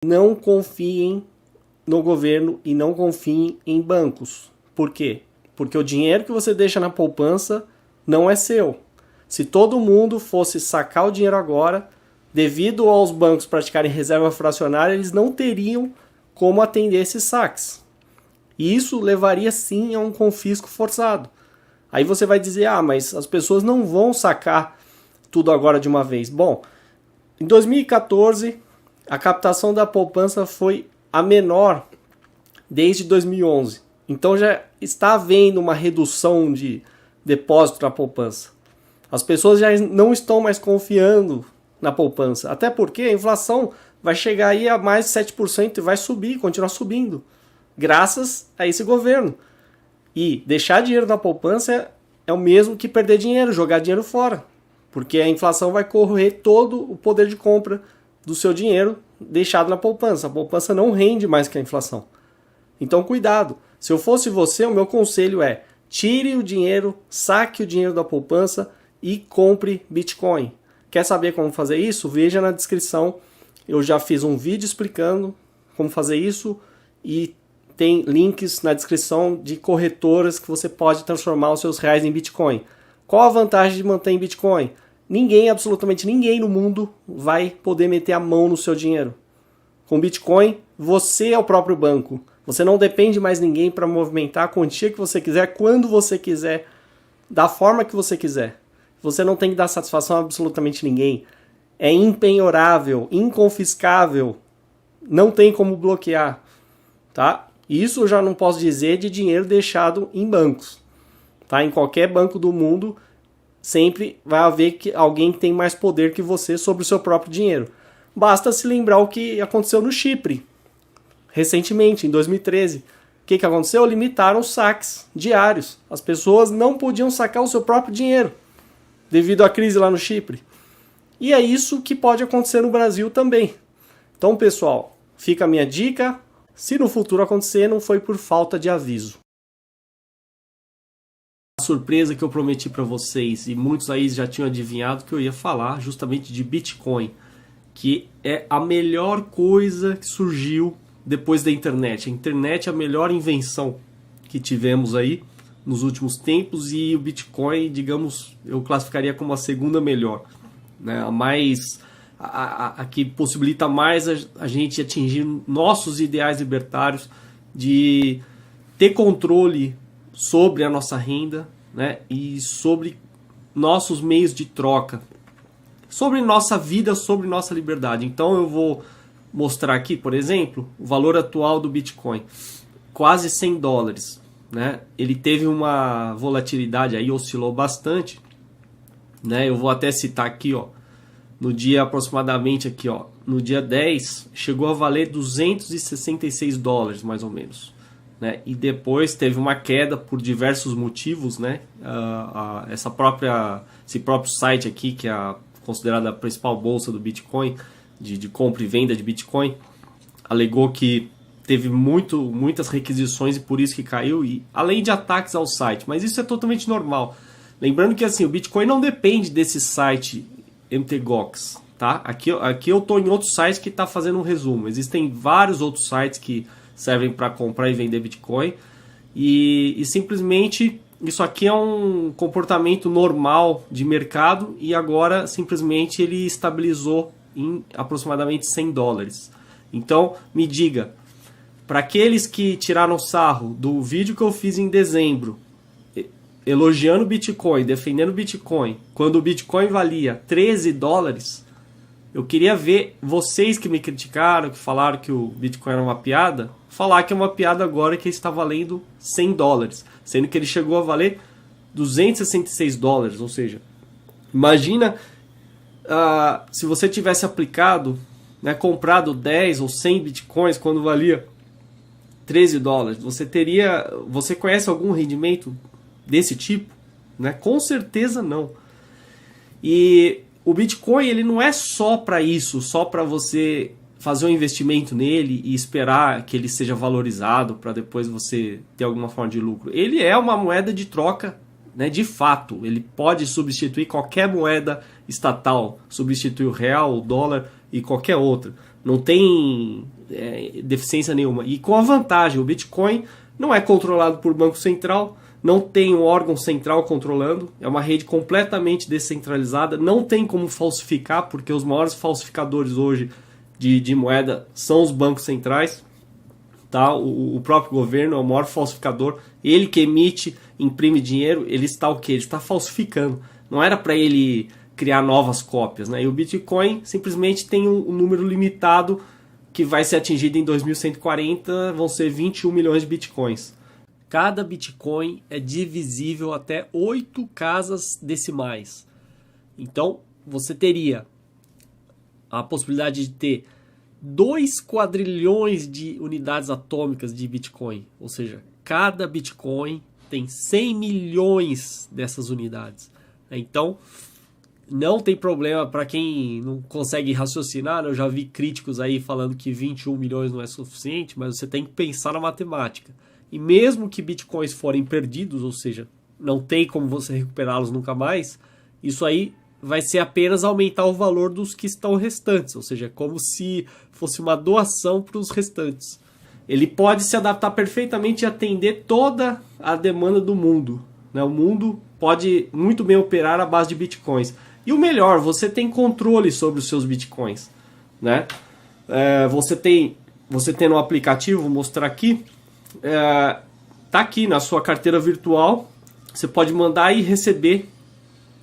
Não confiem no governo e não confiem em bancos. Por quê? Porque o dinheiro que você deixa na poupança não é seu. Se todo mundo fosse sacar o dinheiro agora, devido aos bancos praticarem reserva fracionária, eles não teriam como atender esses saques. E isso levaria sim a um confisco forçado. Aí você vai dizer, mas as pessoas não vão sacar tudo agora de uma vez. Bom, em 2014, a captação da poupança foi a menor desde 2011. Então já está havendo uma redução de depósito na poupança. As pessoas já não estão mais confiando na poupança. Até porque a inflação vai chegar aí a mais de 7% e vai subir, continuar subindo. Graças a esse governo. E deixar dinheiro na poupança é o mesmo que perder dinheiro, jogar dinheiro fora. Porque a inflação vai corroer todo o poder de compra do seu dinheiro deixado na poupança. A poupança não rende mais que a inflação. Então cuidado. Se eu fosse você, o meu conselho é: tire o dinheiro, saque o dinheiro da poupança e compre Bitcoin. Quer saber como fazer isso? Veja na descrição. Eu já fiz um vídeo explicando como fazer isso e tem links na descrição de corretoras que você pode transformar os seus reais em Bitcoin. Qual a vantagem de manter em Bitcoin? Ninguém, absolutamente ninguém no mundo vai poder meter a mão no seu dinheiro. Com Bitcoin, você é o próprio banco. Você não depende mais de ninguém para movimentar a quantia que você quiser, quando você quiser, da forma que você quiser. Você não tem que dar satisfação a absolutamente ninguém. É impenhorável, inconfiscável. Não tem como bloquear. Tá? Isso eu já não posso dizer de dinheiro deixado em bancos. Tá? Em qualquer banco do mundo, sempre vai haver alguém que tem mais poder que você sobre o seu próprio dinheiro. Basta se lembrar o que aconteceu no Chipre, recentemente, em 2013. O que aconteceu? Limitaram os saques diários. As pessoas não podiam sacar o seu próprio dinheiro, devido à crise lá no Chipre. E é isso que pode acontecer no Brasil também. Então, pessoal, fica a minha dica. Se no futuro acontecer, não foi por falta de aviso. A surpresa que eu prometi para vocês, e muitos aí já tinham adivinhado que eu ia falar justamente de Bitcoin, que é a melhor coisa que surgiu depois da internet. A internet é a melhor invenção que tivemos aí nos últimos tempos, e o Bitcoin, digamos, eu classificaria como a segunda melhor, né? A que possibilita mais a gente atingir nossos ideais libertários de ter controle sobre a nossa renda, né? E sobre nossos meios de troca, sobre nossa vida, sobre nossa liberdade. Então eu vou mostrar aqui, por exemplo, o valor atual do Bitcoin, quase $100, né? Ele teve uma volatilidade aí, oscilou bastante, né? Eu vou até citar aqui, ó, no dia aproximadamente aqui, ó, no dia 10, chegou a valer $266 mais ou menos, né? E depois teve uma queda por diversos motivos, né? Esse próprio site aqui, que é considerada a principal bolsa do Bitcoin, de compra e venda de Bitcoin, alegou que teve muitas requisições e por isso que caiu, e além de ataques ao site, mas isso é totalmente normal. Lembrando que assim, o Bitcoin não depende desse site MTGOX, tá? Aqui eu estou em outro site que está fazendo um resumo. Existem vários outros sites que servem para comprar e vender Bitcoin, e simplesmente isso aqui é um comportamento normal de mercado, e agora simplesmente ele estabilizou em aproximadamente $100. Então me diga, para aqueles que tiraram sarro do vídeo que eu fiz em dezembro, elogiando o Bitcoin, defendendo o Bitcoin, quando o Bitcoin valia $13, eu queria ver vocês que me criticaram, que falaram que o Bitcoin era uma piada, falar que é uma piada agora que ele está valendo $100, sendo que ele chegou a valer $266, ou seja, imagina se você tivesse aplicado, né, comprado 10 ou 100 Bitcoins quando valia $13, você conhece algum rendimento desse tipo, né? Com certeza não. E o Bitcoin, ele não é só para isso, só para você fazer um investimento nele e esperar que ele seja valorizado para depois você ter alguma forma de lucro. Ele é uma moeda de troca, né, de fato. Ele pode substituir qualquer moeda estatal, substituir o real, o dólar e qualquer outra. Não tem deficiência nenhuma. E com a vantagem, o Bitcoin não é controlado por banco central, não tem um órgão central controlando, é uma rede completamente descentralizada, não tem como falsificar, porque os maiores falsificadores hoje de moeda são os bancos centrais. Tá? O próprio governo é o maior falsificador, ele que emite, imprime dinheiro, ele está o quê? Ele está falsificando. Não era para ele criar novas cópias, né? E o Bitcoin simplesmente tem um número limitado que vai ser atingido em 2140, vão ser 21 milhões de Bitcoins. Cada Bitcoin é divisível até 8 casas decimais. Então, você teria a possibilidade de ter 2 quadrilhões de unidades atômicas de Bitcoin. Ou seja, cada Bitcoin tem 100 milhões dessas unidades. Então, não tem problema para quem não consegue raciocinar. Eu já vi críticos aí falando que 21 milhões não é suficiente, mas você tem que pensar na matemática. E mesmo que Bitcoins forem perdidos, ou seja, não tem como você recuperá-los nunca mais, isso aí vai ser apenas aumentar o valor dos que estão restantes, ou seja, é como se fosse uma doação para os restantes. Ele pode se adaptar perfeitamente e atender toda a demanda do mundo, né? O mundo pode muito bem operar à base de Bitcoins. E o melhor, você tem controle sobre os seus Bitcoins, né? Você tem no aplicativo, vou mostrar aqui, tá aqui na sua carteira virtual, você pode mandar e receber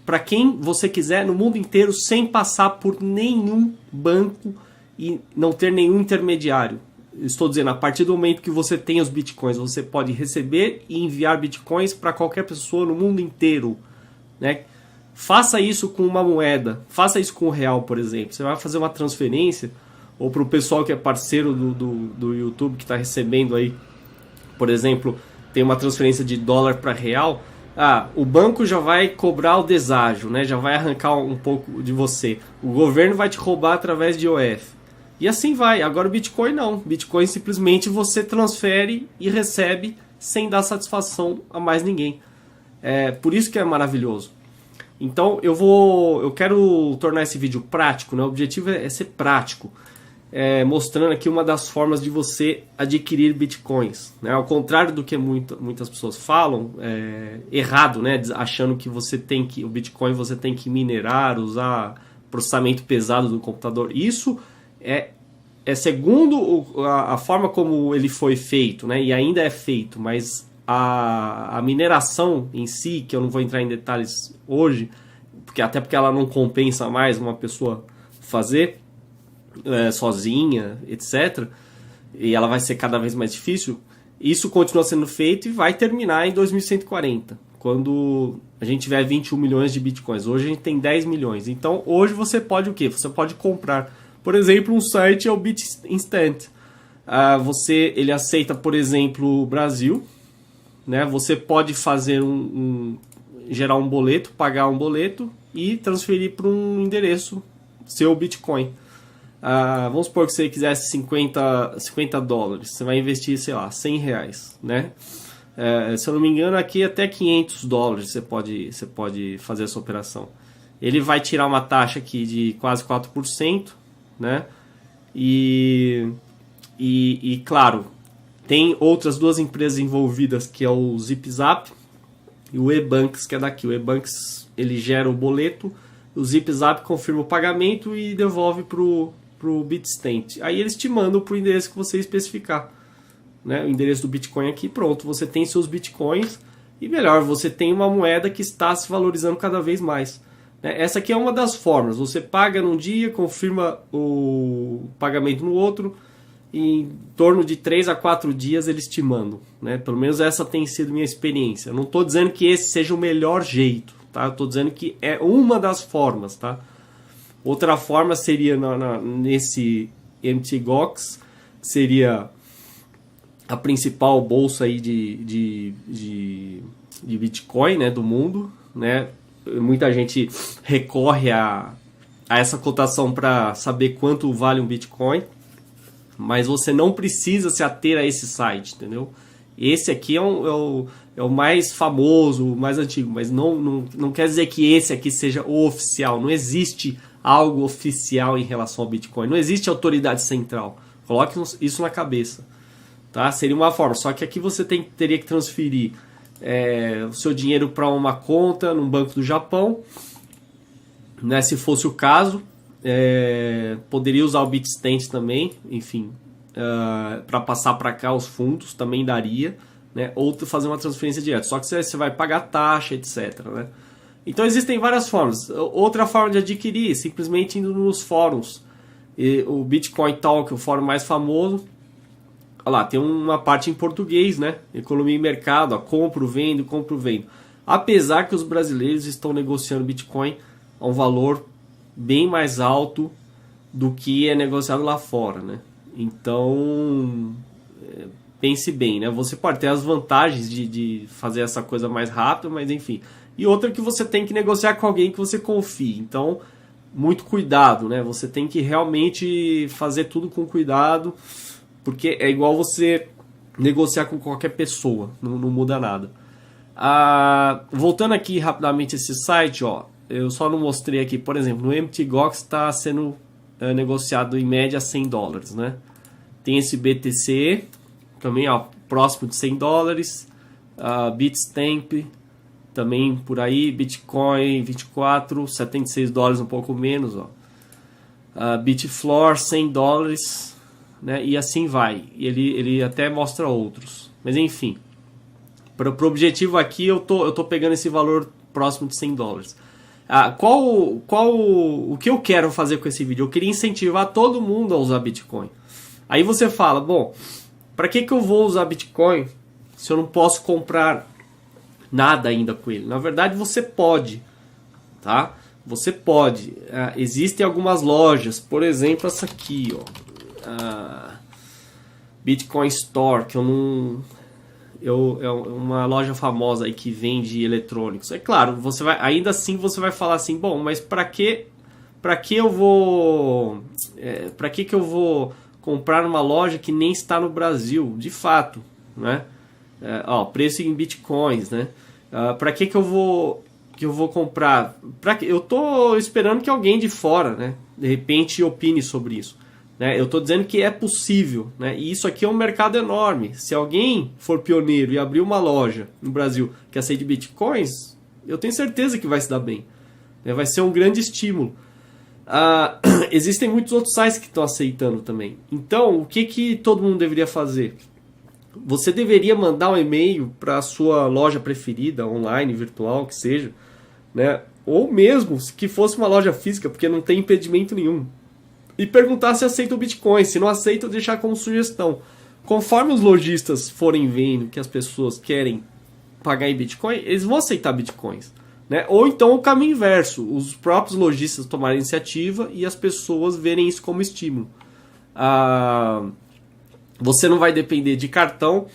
para quem você quiser no mundo inteiro sem passar por nenhum banco e não ter nenhum intermediário. Estou dizendo, a partir do momento que você tem os Bitcoins, você pode receber e enviar Bitcoins para qualquer pessoa no mundo inteiro, né? Faça isso com uma moeda, faça isso com o real, por exemplo. Você vai fazer uma transferência, ou para o pessoal que é parceiro do YouTube, que está recebendo aí, por exemplo, tem uma transferência de dólar para real, o banco já vai cobrar o deságio, né? Já vai arrancar um pouco de você. O governo vai te roubar através de IOF. E assim vai. Agora o Bitcoin não. Bitcoin simplesmente você transfere e recebe sem dar satisfação a mais ninguém. Por isso que é maravilhoso. Então eu quero tornar esse vídeo prático, né? O objetivo é ser prático. Mostrando aqui uma das formas de você adquirir Bitcoins, né? Ao contrário do que muitas pessoas falam, errado, né? Achando que o Bitcoin você tem que minerar, usar processamento pesado do computador. Isso é segundo a forma como ele foi feito, né? E ainda é feito, mas a mineração em si, que eu não vou entrar em detalhes hoje, até porque ela não compensa mais uma pessoa fazer sozinha, etc. E ela vai ser cada vez mais difícil. Isso continua sendo feito e vai terminar em 2140, quando a gente tiver 21 milhões de Bitcoins. Hoje a gente tem 10 milhões. Então hoje você pode o quê? Você pode comprar, por exemplo, um site é o BitInstant. Ele aceita, por exemplo, o Brasil, né? Você pode fazer gerar um boleto, pagar um boleto e transferir para um endereço seu Bitcoin. Vamos supor que você quisesse 50 dólares, você vai investir, sei lá, 100 reais, né? Se eu não me engano, aqui até 500 dólares você pode fazer essa operação. Ele vai tirar uma taxa aqui de quase 4%, né? E claro, tem outras duas empresas envolvidas, que é o ZipZap e o eBanks, que é daqui. O eBanks, ele gera o boleto, o ZipZap confirma o pagamento e devolve pro BitInstant. Aí eles te mandam pro endereço que você especificar, né? O endereço do Bitcoin aqui, pronto, você tem seus Bitcoins e melhor, você tem uma moeda que está se valorizando cada vez mais, né? Essa aqui é uma das formas, você paga num dia, confirma o pagamento no outro, e em torno de 3 a 4 dias eles te mandam, né? Pelo menos essa tem sido minha experiência. Eu não estou dizendo que esse seja o melhor jeito, tá? Eu estou dizendo que é uma das formas, tá? Outra forma seria nesse Mt. Gox, seria a principal bolsa aí de Bitcoin, né, do mundo, né? Muita gente recorre a essa cotação para saber quanto vale um Bitcoin, mas você não precisa se ater a esse site, entendeu? Esse aqui é o mais famoso, o mais antigo, mas não quer dizer que esse aqui seja o oficial. Não existe algo oficial em relação ao Bitcoin. Não existe autoridade central. Coloque isso na cabeça. Tá? Seria uma forma. Só que aqui você teria que transferir o seu dinheiro para uma conta num banco do Japão. Né? Se fosse o caso, poderia usar o Bitstamp também. Enfim, para passar para cá os fundos também daria. Né? Ou fazer uma transferência direta. Só que você vai pagar taxa, etc. Né? Então existem várias formas. Outra forma de adquirir, simplesmente indo nos fóruns. O Bitcoin Talk, o fórum mais famoso, olha lá, tem uma parte em português, né? Economia e mercado, ó, compro, vendo. Apesar que os brasileiros estão negociando Bitcoin a um valor bem mais alto do que é negociado lá fora, né? Então, pense bem, né? Você pode ter as vantagens de fazer essa coisa mais rápido, mas enfim. E outra que você tem que negociar com alguém que você confie. Então, muito cuidado, né? Você tem que realmente fazer tudo com cuidado, porque é igual você negociar com qualquer pessoa, não muda nada. Voltando aqui rapidamente a esse site, ó, eu só não mostrei aqui, por exemplo, no MTGOX está sendo negociado em média $100, né? Tem esse BTC, também ó, próximo de $100, Bitstamp, também por aí, Bitcoin 24, $76, um pouco menos, ó. Bitfloor, $100, né? E assim vai. Ele até mostra outros. Mas enfim, para o objetivo aqui eu tô pegando esse valor próximo de $100. O que eu quero fazer com esse vídeo? Eu queria incentivar todo mundo a usar Bitcoin. Aí você fala, bom, para que eu vou usar Bitcoin se eu não posso comprar nada ainda com ele? Na verdade você pode, tá? Você pode. Existem algumas lojas, por exemplo essa aqui, ó, Bitcoin Store, que é uma loja famosa aí que vende eletrônicos. É claro, ainda assim você vai falar assim, bom, mas para que eu vou comprar numa loja que nem está no Brasil, de fato, né? Preço em bitcoins, né? Para que eu vou comprar? Eu tô esperando que alguém de fora, né, de repente opine sobre isso, né? Eu estou dizendo que é possível, né? E isso aqui é um mercado enorme. Se alguém for pioneiro e abrir uma loja no Brasil que aceite bitcoins, eu tenho certeza que vai se dar bem, né? Vai ser um grande estímulo. Existem muitos outros sites que estão aceitando também. Então, o que todo mundo deveria fazer? Você deveria mandar um e-mail para a sua loja preferida, online, virtual, que seja, né? Ou mesmo que fosse uma loja física, porque não tem impedimento nenhum, e perguntar se aceita o Bitcoin. Se não aceita, deixar como sugestão. Conforme os lojistas forem vendo que as pessoas querem pagar em Bitcoin, eles vão aceitar Bitcoins, né? Ou então o caminho inverso, os próprios lojistas tomarem iniciativa e as pessoas verem isso como estímulo. Você não vai depender de cartão,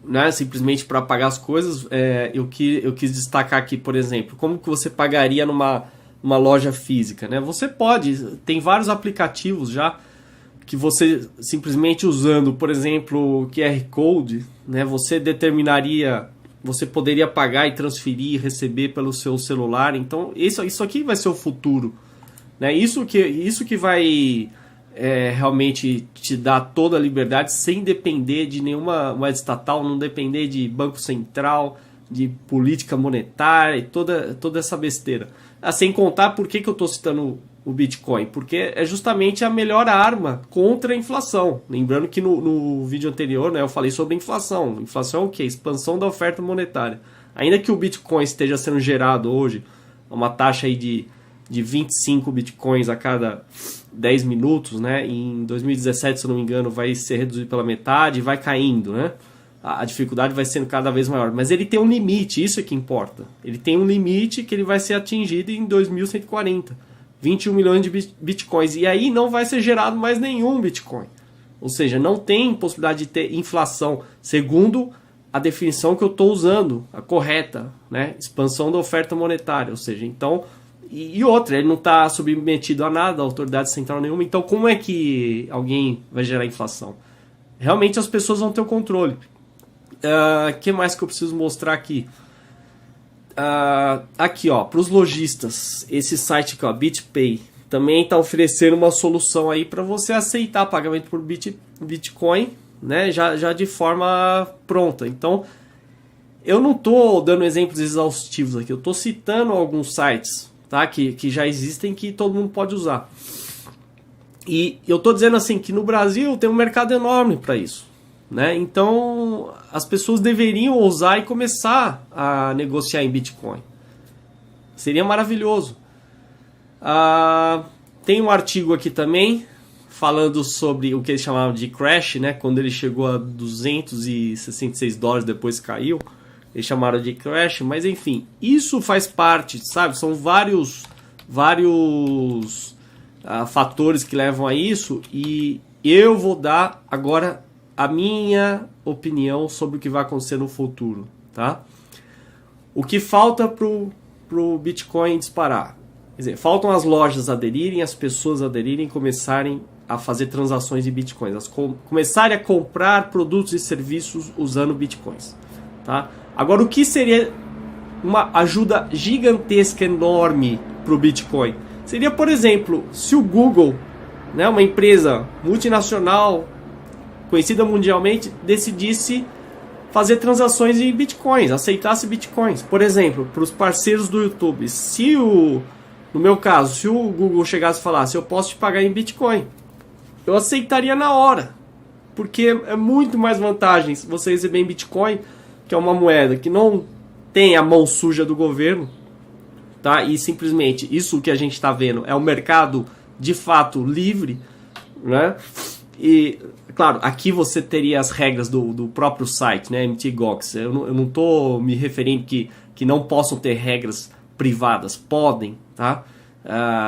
né, simplesmente para pagar as coisas. Eu quis destacar aqui, por exemplo, como que você pagaria numa loja física, né? Você tem vários aplicativos já que você simplesmente usando, por exemplo, o QR Code, né, você poderia pagar e transferir e receber pelo seu celular. Então isso aqui vai ser o futuro, né? Isso que vai realmente te dar toda a liberdade sem depender de nenhuma moeda estatal, não depender de banco central, de política monetária e toda essa besteira. Sem contar por que eu estou citando o Bitcoin, porque é justamente a melhor arma contra a inflação. Lembrando que no vídeo anterior, né, eu falei sobre inflação. Inflação é o quê? Expansão da oferta monetária. Ainda que o Bitcoin esteja sendo gerado hoje, uma taxa aí de 25 Bitcoins a cada 10 minutos, né? Em 2017, se eu não me engano, vai ser reduzido pela metade e vai caindo, né? A dificuldade vai sendo cada vez maior. Mas ele tem um limite, isso é que importa. Ele tem um limite que ele vai ser atingido em 2140. 21 milhões de Bitcoins. E aí não vai ser gerado mais nenhum Bitcoin. Ou seja, não tem possibilidade de ter inflação, segundo a definição que eu estou usando, a correta, né? Expansão da oferta monetária. Ou seja, então... E outra, ele não está submetido a nada, a autoridade central nenhuma. Então, como é que alguém vai gerar inflação? Realmente as pessoas vão ter o controle. Que mais que eu preciso mostrar aqui? Aqui, ó, para os lojistas, esse site aqui, ó, BitPay, também está oferecendo uma solução aí para você aceitar pagamento por Bitcoin, né, já de forma pronta. Então, eu não estou dando exemplos exaustivos aqui, eu estou citando alguns sites, tá, que já existem, que todo mundo pode usar. E eu estou dizendo assim que no Brasil tem um mercado enorme para isso, né? Então as pessoas deveriam ousar e começar a negociar em Bitcoin. Seria maravilhoso. Tem um artigo aqui também falando sobre o que eles chamavam de crash, né? Quando ele chegou a $266, depois caiu. Eles chamaram de crash, mas enfim, isso faz parte, sabe? São vários fatores que levam a isso, e eu vou dar agora a minha opinião sobre o que vai acontecer no futuro, tá? O que falta pro Bitcoin disparar? Quer dizer, faltam as lojas aderirem, as pessoas aderirem, começarem a fazer transações em Bitcoins, começarem a comprar produtos e serviços usando Bitcoins, tá? Agora, o que seria uma ajuda gigantesca, enorme para o Bitcoin? Seria, por exemplo, se o Google, né, uma empresa multinacional, conhecida mundialmente, decidisse fazer transações em Bitcoins, aceitasse Bitcoins. Por exemplo, para os parceiros do YouTube, no meu caso, se o Google chegasse e falasse, eu posso te pagar em Bitcoin, eu aceitaria na hora, porque é muito mais vantagem se você receber em Bitcoin, que é uma moeda que não tem a mão suja do governo, tá? E simplesmente isso que a gente está vendo é um mercado de fato livre, né? E claro, aqui você teria as regras do próprio site, né? MTGOX. Eu não estou me referindo que não possam ter regras privadas, podem, tá?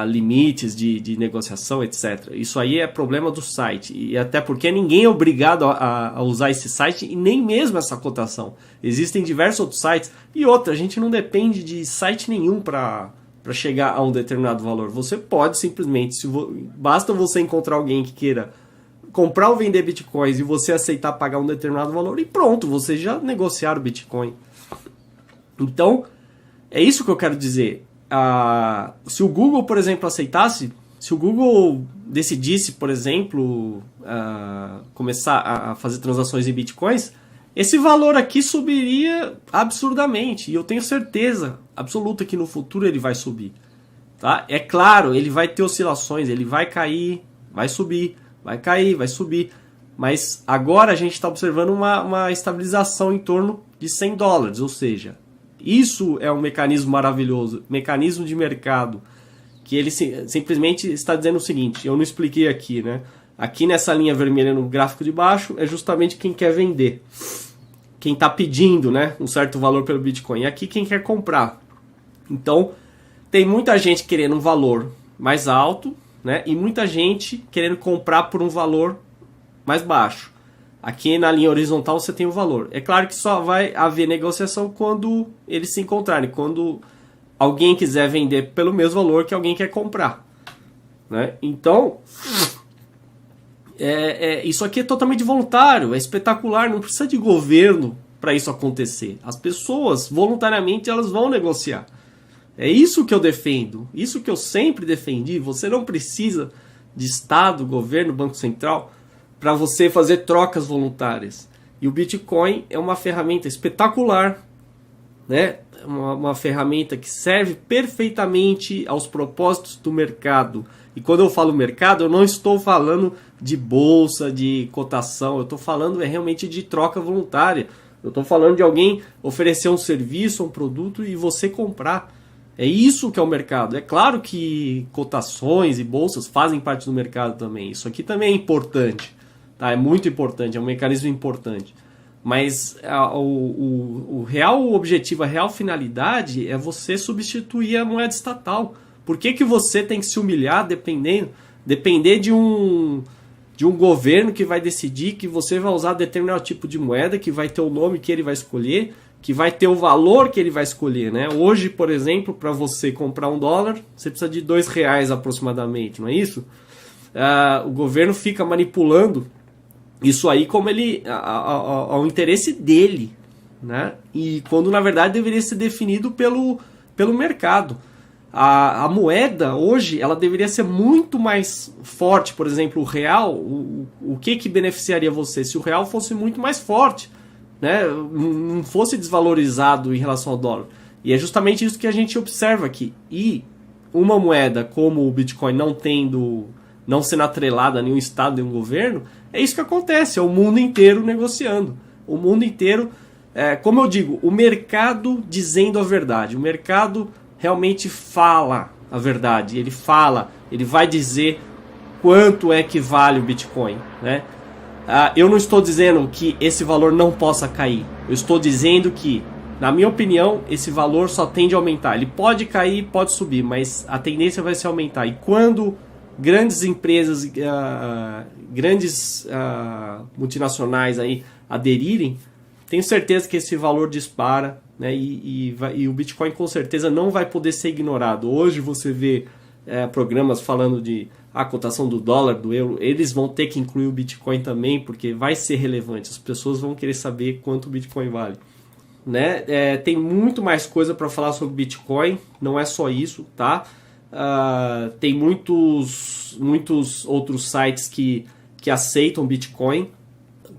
Limites de negociação, etc. Isso aí é problema do site, e até porque ninguém é obrigado a usar esse site e nem mesmo essa cotação. Existem diversos outros sites, e outra, a gente não depende de site nenhum para chegar a um determinado valor. Você pode simplesmente, basta você encontrar alguém que queira comprar ou vender bitcoins e você aceitar pagar um determinado valor, e pronto, você já negociaram o Bitcoin. Então, é isso que eu quero dizer. Se o Google, por exemplo, aceitasse, se o Google decidisse, por exemplo, começar a fazer transações em Bitcoins, esse valor aqui subiria absurdamente. E eu tenho certeza absoluta que no futuro ele vai subir. Tá? É claro, ele vai ter oscilações, ele vai cair, vai subir, vai cair, vai subir. Mas agora a gente está observando uma estabilização em torno de $100, ou seja, isso é um mecanismo maravilhoso, mecanismo de mercado, que ele simplesmente está dizendo o seguinte, eu não expliquei aqui, né? Aqui nessa linha vermelha no gráfico de baixo é justamente quem quer vender, quem está pedindo, né, um certo valor pelo Bitcoin, e aqui quem quer comprar. Então, tem muita gente querendo um valor mais alto, né, e muita gente querendo comprar por um valor mais baixo. Aqui na linha horizontal você tem o valor. É claro que só vai haver negociação quando eles se encontrarem, quando alguém quiser vender pelo mesmo valor que alguém quer comprar, né? Então, isso aqui é totalmente voluntário, é espetacular, não precisa de governo para isso acontecer. As pessoas, voluntariamente, elas vão negociar. É isso que eu defendo, isso que eu sempre defendi. Você não precisa de Estado, governo, Banco Central para você fazer trocas voluntárias. E o Bitcoin é uma ferramenta espetacular, né? Uma ferramenta que serve perfeitamente aos propósitos do mercado. E quando eu falo mercado, eu não estou falando de bolsa, de cotação, eu estou falando realmente de troca voluntária. Eu estou falando de alguém oferecer um serviço, um produto e você comprar. É isso que é o mercado. É claro que cotações e bolsas fazem parte do mercado também. Isso aqui também é importante. Tá? É muito importante, é um mecanismo importante. Mas o real objetivo, a real finalidade é você substituir a moeda estatal. Por que você tem que se humilhar depender de um governo que vai decidir que você vai usar determinado tipo de moeda, que vai ter o nome que ele vai escolher, que vai ter o valor que ele vai escolher, né? Hoje, por exemplo, para você comprar $1, você precisa de R$2 aproximadamente, não é isso? O governo fica manipulando isso aí como ao interesse dele, né? E quando na verdade deveria ser definido pelo mercado. A moeda hoje ela deveria ser muito mais forte. Por exemplo, o real, o que beneficiaria você? Se o real fosse muito mais forte, né? Não fosse desvalorizado em relação ao dólar. E é justamente isso que a gente observa aqui. E uma moeda como o Bitcoin não sendo atrelada a nenhum estado, nenhum governo, é isso que acontece, é o mundo inteiro negociando. O mundo inteiro, como eu digo, o mercado dizendo a verdade. O mercado realmente fala a verdade. Ele vai dizer quanto é que vale o Bitcoin, né? Eu não estou dizendo que esse valor não possa cair. Eu estou dizendo que, na minha opinião, esse valor só tende a aumentar. Ele pode cair, pode subir, mas a tendência vai ser aumentar. E quando grandes empresas, grandes multinacionais aí aderirem, tenho certeza que esse valor dispara, né? E o Bitcoin com certeza não vai poder ser ignorado. Hoje você vê programas falando de a cotação do dólar, do euro, eles vão ter que incluir o Bitcoin também, porque vai ser relevante. As pessoas vão querer saber quanto o Bitcoin vale, né? Tem muito mais coisa para falar sobre Bitcoin, não é só isso, tá? Tem muitos outros sites que aceitam Bitcoin.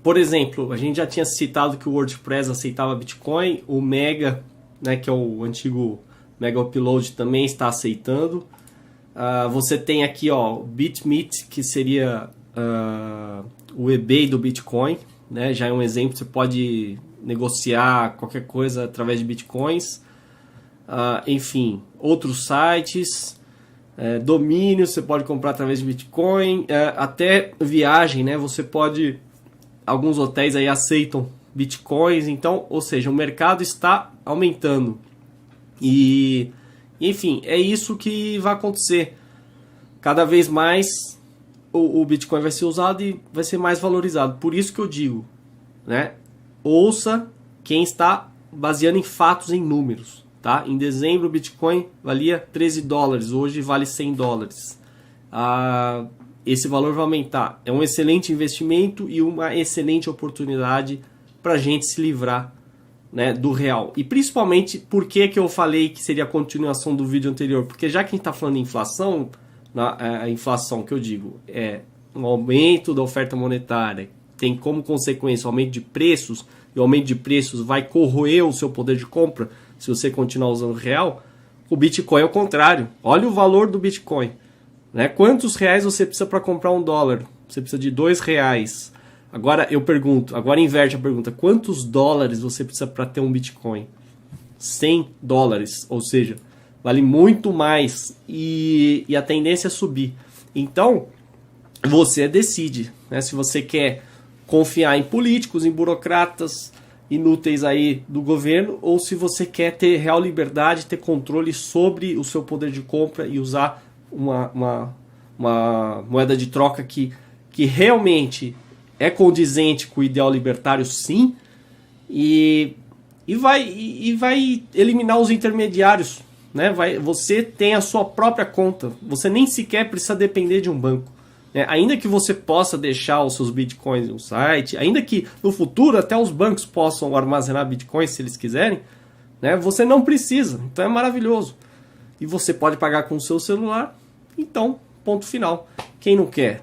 Por exemplo, a gente já tinha citado que o WordPress aceitava Bitcoin, o Mega, né, que é o antigo Mega Upload, também está aceitando. Você tem aqui o BitMET, que seria o eBay do Bitcoin, né? Já é um exemplo, você pode negociar qualquer coisa através de Bitcoins. Enfim, outros sites, domínios você pode comprar através de Bitcoin, até viagem, né? Você pode... Alguns hotéis aí aceitam Bitcoins, então, ou seja, o mercado está aumentando. E, enfim, é isso que vai acontecer. Cada vez mais o Bitcoin vai ser usado e vai ser mais valorizado. Por isso que eu digo, né? Ouça quem está baseando em fatos, em números. Tá? Em dezembro o Bitcoin valia $13, hoje vale $100. Esse valor vai aumentar. É um excelente investimento e uma excelente oportunidade para a gente se livrar, né, do real. E principalmente, por que eu falei que seria a continuação do vídeo anterior? Porque já que a gente está falando de inflação, a inflação que eu digo é um aumento da oferta monetária, tem como consequência o aumento de preços, e o aumento de preços vai corroer o seu poder de compra se você continuar usando real. O Bitcoin é o contrário. Olha o valor do Bitcoin. Né? Quantos reais você precisa para comprar $1? Você precisa de R$2. Agora eu pergunto, agora inverte a pergunta. Quantos dólares você precisa para ter um Bitcoin? $100. Ou seja, vale muito mais. E a tendência é subir. Então, você decide. Né? Se você quer confiar em políticos, em burocratas inúteis aí do governo, ou se você quer ter real liberdade, ter controle sobre o seu poder de compra e usar uma moeda de troca que realmente é condizente com o ideal libertário, sim, e vai eliminar os intermediários, né? Você tem a sua própria conta, você nem sequer precisa depender de um banco, né? Ainda que você possa deixar os seus bitcoins no site, ainda que no futuro até os bancos possam armazenar bitcoins se eles quiserem, né? Você não precisa, então é maravilhoso. E você pode pagar com o seu celular. Então, ponto final. Quem não quer?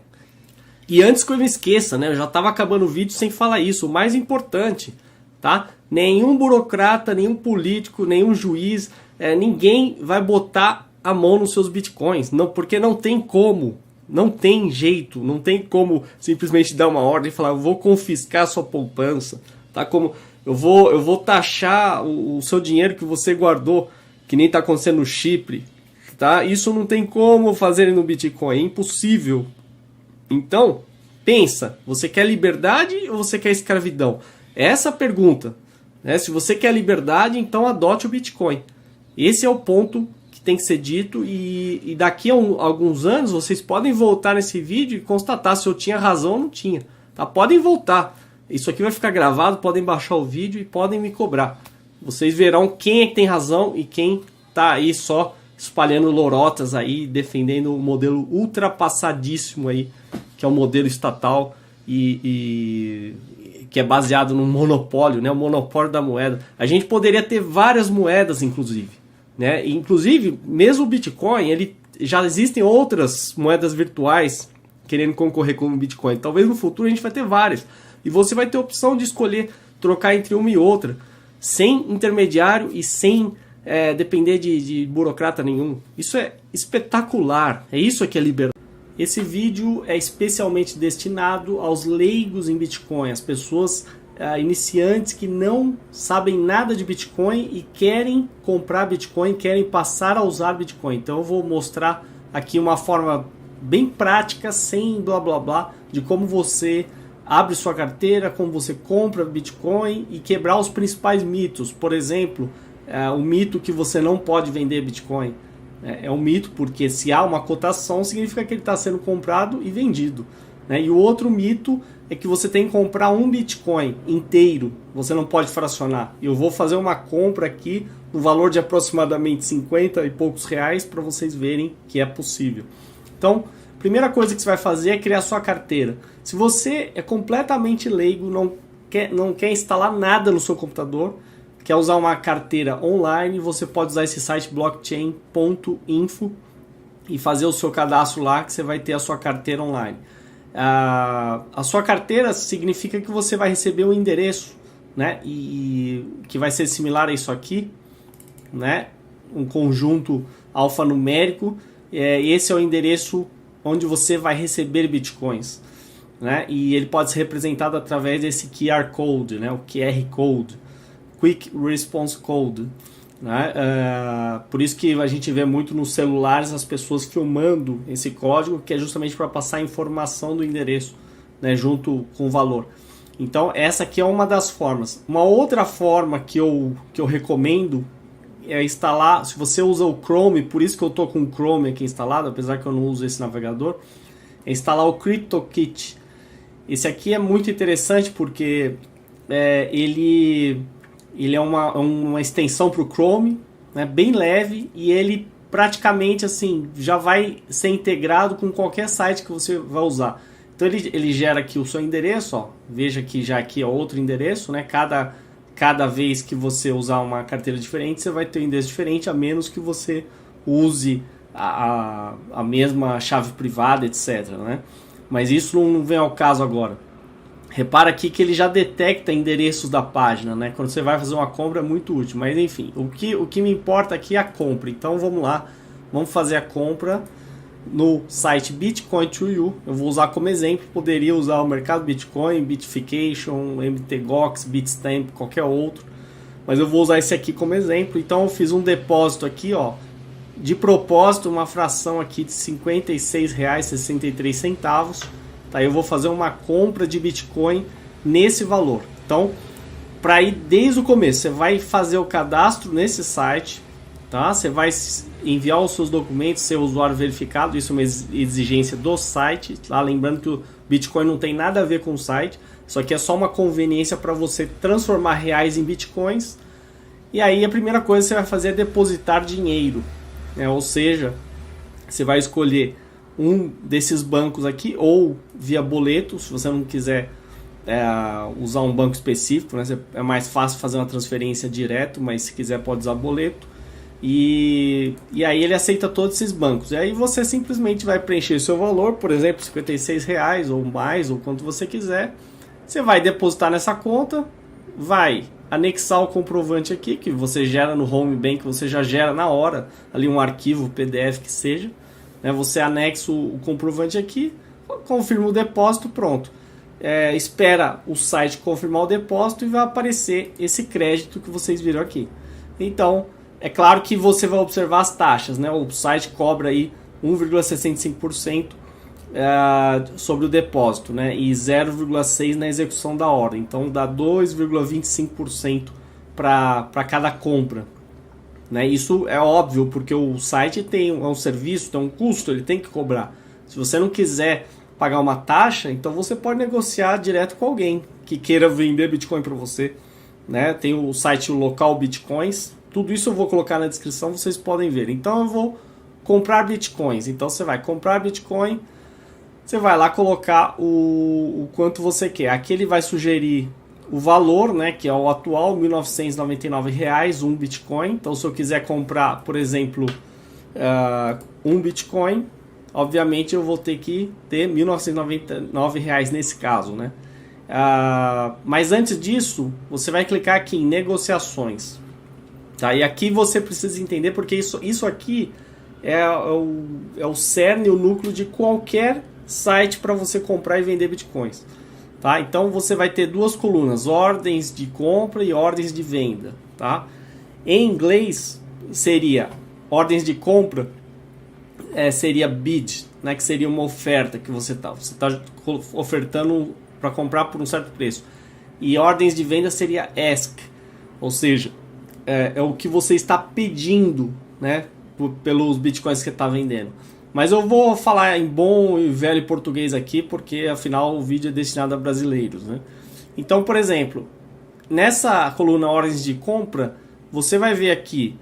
E antes que eu me esqueça, né? Eu já estava acabando o vídeo sem falar isso. O mais importante, tá? Nenhum burocrata, nenhum político, nenhum juiz, ninguém vai botar a mão nos seus bitcoins. Não, porque não tem como. Não tem jeito. Não tem como simplesmente dar uma ordem e falar: eu vou confiscar a sua poupança. Tá? Como eu vou taxar o seu dinheiro que você guardou, que nem está acontecendo no Chipre, tá? Isso não tem como fazer no Bitcoin, é impossível. Então, pensa, você quer liberdade ou você quer escravidão? Essa é a pergunta, né? Se você quer liberdade, então adote o Bitcoin. Esse é o ponto que tem que ser dito, e daqui a alguns anos vocês podem voltar nesse vídeo e constatar se eu tinha razão ou não tinha. Tá? Podem voltar. Isso aqui vai ficar gravado, podem baixar o vídeo e podem me cobrar. Vocês verão quem é que tem razão e quem tá aí só espalhando lorotas aí, defendendo o modelo ultrapassadíssimo aí, que é o modelo estatal, e que é baseado no monopólio, né? O monopólio da moeda. A gente poderia ter várias moedas, inclusive, né? Inclusive, mesmo o Bitcoin, já existem outras moedas virtuais querendo concorrer com o Bitcoin. Talvez no futuro a gente vai ter várias. E você vai ter a opção de escolher trocar entre uma e outra, sem intermediário e sem depender de burocrata nenhum. Isso é espetacular. É isso que é liberdade. Esse vídeo é especialmente destinado aos leigos em Bitcoin, as pessoas iniciantes que não sabem nada de Bitcoin e querem comprar Bitcoin, querem passar a usar Bitcoin. Então eu vou mostrar aqui uma forma bem prática, sem blá blá blá, de como você abre sua carteira, como você compra Bitcoin e quebrar os principais mitos. Por exemplo, o mito que você não pode vender Bitcoin. É um mito, porque se há uma cotação, significa que ele está sendo comprado e vendido, né? E o outro mito é que você tem que comprar um Bitcoin inteiro, você não pode fracionar. Eu vou fazer uma compra aqui no valor de aproximadamente 50 e poucos reais para vocês verem que é possível. Então, a primeira coisa que você vai fazer é criar sua carteira. Se você é completamente leigo, não quer instalar nada no seu computador, quer usar uma carteira online, você pode usar esse site blockchain.info e fazer o seu cadastro lá, que você vai ter a sua carteira online. A sua carteira significa que você vai receber um endereço, né? E que vai ser similar a isso aqui, né? Um conjunto alfanumérico. Esse é o endereço onde você vai receber bitcoins, né? E ele pode ser representado através desse QR Code, né? O QR Code. Quick Response Code, né? Por isso que a gente vê muito nos celulares as pessoas filmando esse código, que é justamente para passar a informação do endereço, né, junto com o valor. Então essa aqui é uma das formas. Uma outra forma que eu recomendo é instalar, se você usa o Chrome, por isso que eu estou com o Chrome aqui instalado, apesar que eu não uso esse navegador, é instalar o CryptoKit. Esse aqui é muito interessante porque ele é uma extensão para o Chrome, né, bem leve, e ele praticamente assim, já vai ser integrado com qualquer site que você vai usar. Então ele gera aqui o seu endereço, ó, veja que já aqui é outro endereço, né, cada vez que você usar uma carteira diferente, você vai ter um endereço diferente, a menos que você use a mesma chave privada, etc, né? Mas isso não vem ao caso agora. Repara aqui que ele já detecta endereços da página, né? Quando você vai fazer uma compra é muito útil. Mas enfim, o que me importa aqui é a compra. Então vamos lá, vamos fazer a compra no site Bitcoin to You. Eu vou usar como exemplo, poderia usar o mercado Bitcoin, Bitfication, MTGOX, Bitstamp, qualquer outro. Mas eu vou usar esse aqui como exemplo. Então eu fiz um depósito aqui, ó, de propósito, uma fração aqui de R$ 56,63. Tá, eu vou fazer uma compra de Bitcoin nesse valor. Então, para ir desde o começo, você vai fazer o cadastro nesse site, tá? Você vai enviar os seus documentos, ser usuário verificado, isso é uma exigência do site, tá? Lembrando que o Bitcoin não tem nada a ver com o site, isso aqui é só uma conveniência para você transformar reais em Bitcoins. E aí a primeira coisa que você vai fazer é depositar dinheiro, né? Ou seja, você vai escolher um desses bancos aqui, ou via boleto, se você não quiser usar um banco específico, né? É mais fácil fazer uma transferência direto, mas se quiser pode usar boleto. E aí ele aceita todos esses bancos. E aí você simplesmente vai preencher seu valor, por exemplo, R$ 56 ou mais, ou quanto você quiser. Você vai depositar nessa conta, vai anexar o comprovante aqui, que você gera no Home Bank, você já gera na hora, ali um arquivo PDF que seja. Você anexa o comprovante aqui, confirma o depósito, pronto. Espera o site confirmar o depósito e vai aparecer esse crédito que vocês viram aqui. Então, é claro que você vai observar as taxas, né? O site cobra aí 1,65% sobre o depósito, né? E 0,6% na execução da ordem. Então, dá 2,25% para cada compra. Né? Isso é óbvio, porque o site é um serviço, tem um custo, ele tem que cobrar. Se você não quiser pagar uma taxa, então você pode negociar direto com alguém que queira vender Bitcoin para você. Né? Tem o site local Bitcoins, tudo isso eu vou colocar na descrição, vocês podem ver. Então eu vou comprar Bitcoins. Então você vai comprar Bitcoin, você vai lá colocar o quanto você quer. Aqui ele vai sugerir o valor, né, que é o atual, R$1.999, um Bitcoin. Então, se eu quiser comprar, por exemplo, um Bitcoin, obviamente eu vou ter que ter R$1.999 nesse caso, né? Mas antes disso, você vai clicar aqui em negociações. Tá? E aqui você precisa entender, porque isso aqui é o cerne, o núcleo de qualquer site para você comprar e vender Bitcoins. Tá? Então você vai ter duas colunas, ordens de compra e ordens de venda. Tá? Em inglês seria ordens de compra, seria bid, né? Que seria uma oferta que você tá ofertando para comprar por um certo preço. E ordens de venda seria ask, ou seja, é o que você está pedindo, né, pelos bitcoins que está vendendo. Mas eu vou falar em bom e velho português aqui, porque afinal o vídeo é destinado a brasileiros, né? Então, por exemplo, nessa coluna ordens de compra, você vai ver aqui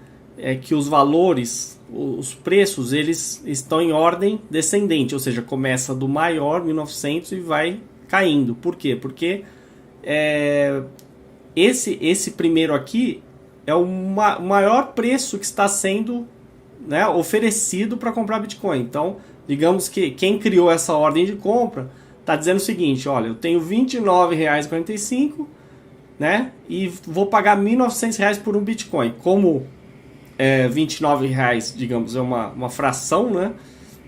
que os valores, os preços, eles estão em ordem descendente, ou seja, começa do maior, 1900, e vai caindo. Por quê? Porque esse primeiro aqui é o maior preço que está sendo, né, oferecido para comprar Bitcoin. Então, digamos que quem criou essa ordem de compra está dizendo o seguinte: olha, eu tenho R$29,45, né, e vou pagar R$1.900 por um Bitcoin. Como R$29, digamos, é uma fração, né,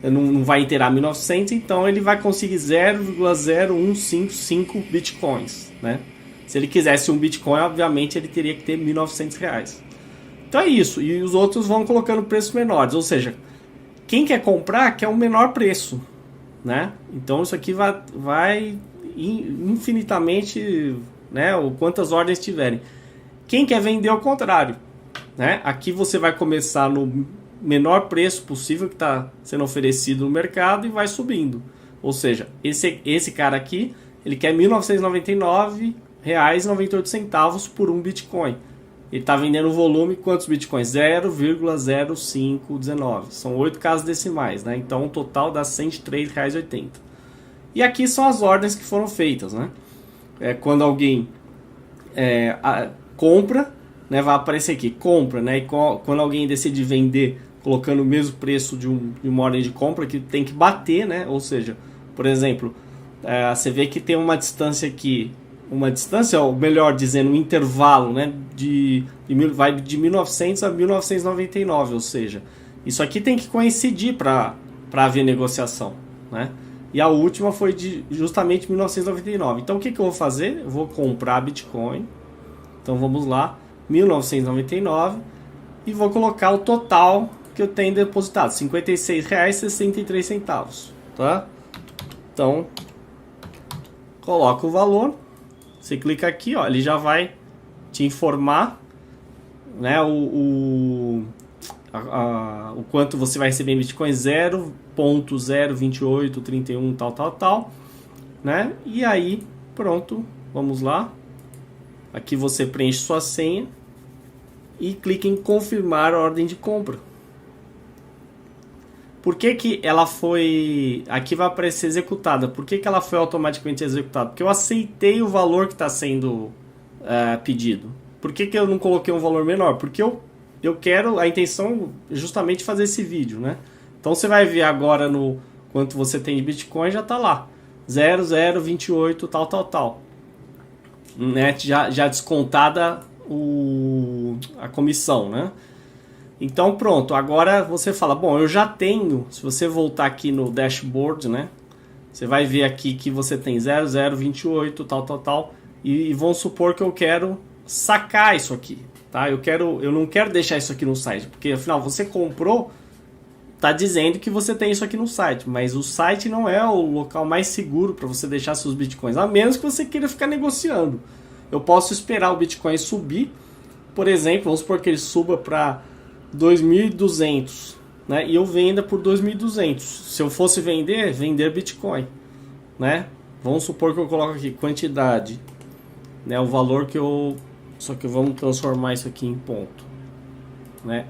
não vai inteirar 1.900, então ele vai conseguir 0,0155 Bitcoins, né? Se ele quisesse um Bitcoin, obviamente ele teria que ter R$1.900. Então é isso, e os outros vão colocando preços menores, ou seja, quem quer comprar quer um menor preço, né? Então isso aqui vai infinitamente, né, ou quantas ordens tiverem. Quem quer vender ao contrário, né? Aqui você vai começar no menor preço possível que está sendo oferecido no mercado e vai subindo. Ou seja, esse cara aqui, ele quer R$1.999,98 por um Bitcoin. Ele está vendendo volume, quantos Bitcoins? 0,0519. São 8 casas decimais, né? Então o total dá R$103,80. E aqui são as ordens que foram feitas, né? Quando alguém compra, né, vai aparecer aqui, compra, né? E quando alguém decide vender, colocando o mesmo preço de uma ordem de compra, que tem que bater, né? Ou seja, por exemplo, você vê que tem uma distância aqui, ou melhor dizendo, um intervalo, né? Vai de 1900 a 1999, ou seja, isso aqui tem que coincidir para haver negociação, né? E a última foi de justamente 1999. Então o que eu vou fazer? Eu vou comprar Bitcoin. Então vamos lá, 1999, e vou colocar o total que eu tenho depositado, R$56,63, tá? Então, coloca o valor, você clica aqui, ó, ele já vai te informar, né, o quanto você vai receber em Bitcoin, 0.02831, tal, né? E aí, pronto, vamos lá. Aqui você preenche sua senha e clica em confirmar a ordem de compra. Por que ela foi... Aqui vai aparecer executada. Por que ela foi automaticamente executada? Porque eu aceitei o valor que está sendo pedido. Por que eu não coloquei um valor menor? Porque eu quero... A intenção é justamente fazer esse vídeo, né? Então você vai ver agora no quanto você tem de Bitcoin, já está lá. 0028, tal. Né? Já descontada a comissão, né? Então pronto, agora você fala, bom, eu já tenho, se você voltar aqui no dashboard, né, você vai ver aqui que você tem 0028, tal, e vamos supor que eu quero sacar isso aqui, tá? Eu não quero deixar isso aqui no site, porque afinal você comprou, tá dizendo que você tem isso aqui no site, mas o site não é o local mais seguro para você deixar seus bitcoins, a menos que você queira ficar negociando. Eu posso esperar o Bitcoin subir, por exemplo, vamos supor que ele suba para 2.200, né? E eu venda por 2.200. Se eu fosse vender Bitcoin, né? Vamos supor que eu coloco aqui quantidade, né? O valor que eu... Só que vamos transformar isso aqui em ponto, né?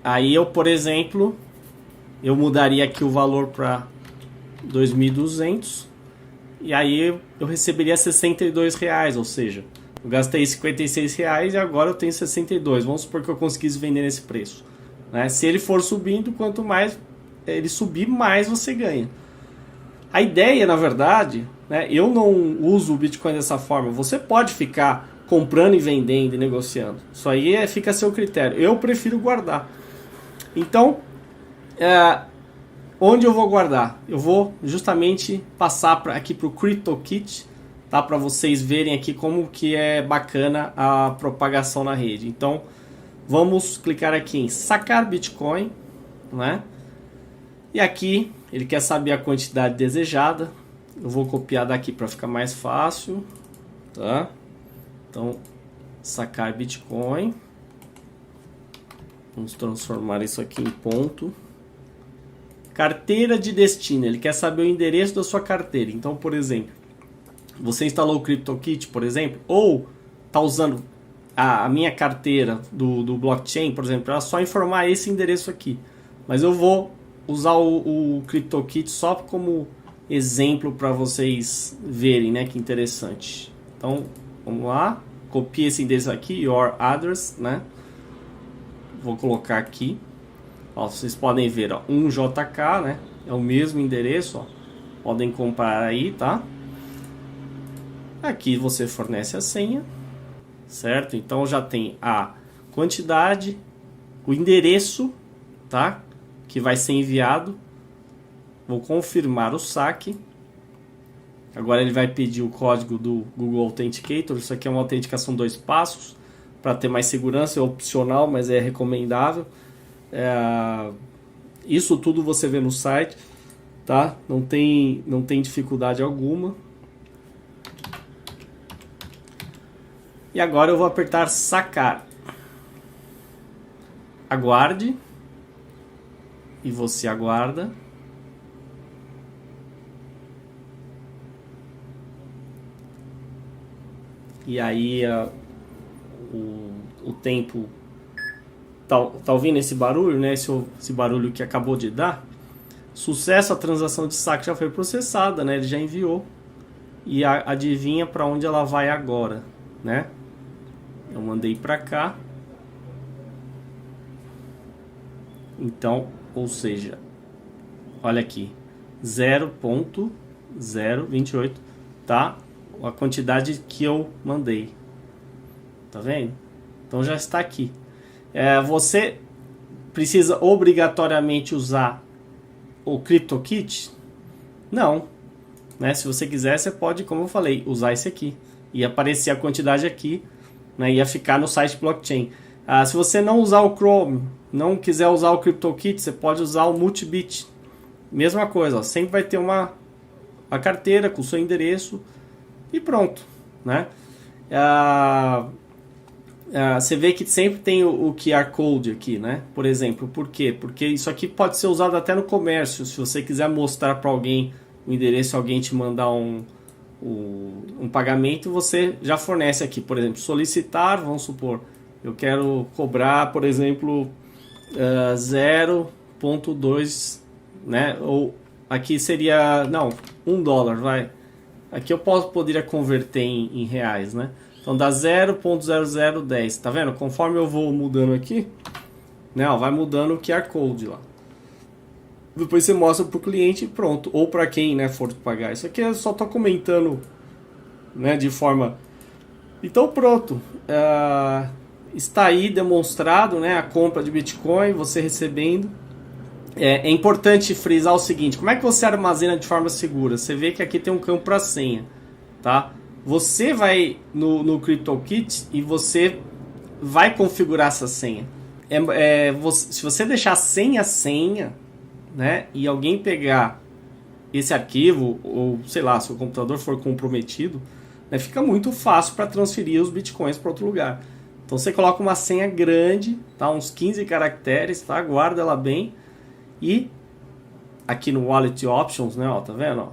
Aí eu, por exemplo, eu mudaria aqui o valor para 2.200 e aí eu receberia R$62, ou seja, eu gastei R$56 e agora eu tenho 62. Vamos supor que eu conseguisse vender nesse preço, né? Se ele for subindo, quanto mais ele subir, mais você ganha. A ideia, na verdade, né, eu não uso o Bitcoin dessa forma. Você pode ficar comprando e vendendo e negociando. Isso aí fica a seu critério. Eu prefiro guardar. Então, onde eu vou guardar? Eu vou justamente passar aqui para o CryptoKit, tá? Para vocês verem aqui como que é bacana a propagação na rede. Então, vamos clicar aqui em sacar Bitcoin, né? E aqui ele quer saber a quantidade desejada. Eu vou copiar daqui para ficar mais fácil, tá? Então, sacar Bitcoin. Vamos transformar isso aqui em ponto. Carteira de destino. Ele quer saber o endereço da sua carteira. Então, por exemplo, você instalou o CryptoKit, por exemplo, ou está usando a minha carteira do blockchain, por exemplo, é só informar esse endereço aqui. Mas eu vou usar o CryptoKit só como exemplo para vocês verem, né? Que interessante. Então, vamos lá. Copie esse endereço aqui, your address, né? Vou colocar aqui. Ó, vocês podem ver, ó, 1JK, né? É o mesmo endereço, ó. Podem comparar aí, tá? Aqui você fornece a senha, certo? Então já tem a quantidade, o endereço, tá? Que vai ser enviado. Vou confirmar o saque. Agora ele vai pedir o código do Google Authenticator. Isso aqui é uma autenticação 2 passos para ter mais segurança. É opcional, mas é recomendável. Isso tudo você vê no site, tá? Não tem dificuldade alguma. E agora eu vou apertar sacar. Aguarde. E você aguarda. E aí o tempo... Tá ouvindo esse barulho, né? Esse barulho que acabou de dar. Sucesso, a transação de saque já foi processada, né? Ele já enviou. E adivinha para onde ela vai agora, né? Eu mandei para cá. Então, ou seja, olha aqui, 0.028, tá? A quantidade que eu mandei. Tá vendo? Então já está aqui. Você precisa obrigatoriamente usar o CryptoKit? Não, né? Se você quiser, você pode, como eu falei, usar esse aqui e aparecer a quantidade aqui, né? Ia ficar no site blockchain. Se você não usar o Chrome, não quiser usar o CryptoKit, você pode usar o Multibit. Mesma coisa, ó, sempre vai ter a carteira com o seu endereço e pronto, né? Você vê que sempre tem o QR Code aqui, né? Por exemplo, por quê? Porque isso aqui pode ser usado até no comércio. Se você quiser mostrar para alguém o endereço, alguém te mandar um pagamento, você já fornece aqui. Por exemplo, solicitar, vamos supor, eu quero cobrar, por exemplo, 0.2, né? Ou aqui seria, não, $1, vai. Aqui eu poderia converter em reais, né? Então dá 0.0010, tá vendo? Conforme eu vou mudando aqui, né, ó, vai mudando o QR Code lá. Depois você mostra pro cliente e pronto. Ou para quem, né, for pagar. Isso aqui eu só tô comentando, né, de forma... Então pronto. Está aí demonstrado, né, a compra de Bitcoin, você recebendo. É importante frisar o seguinte: como é que você armazena de forma segura? Você vê que aqui tem um campo para senha, tá? Você vai no CryptoKit e você vai configurar essa senha. Se você deixar sem a senha, né, e alguém pegar esse arquivo, ou sei lá, se o computador for comprometido, né, fica muito fácil para transferir os bitcoins para outro lugar. Então você coloca uma senha grande, tá, uns 15 caracteres, tá, guarda ela bem. E aqui no Wallet Options, né, ó, tá vendo? Ó?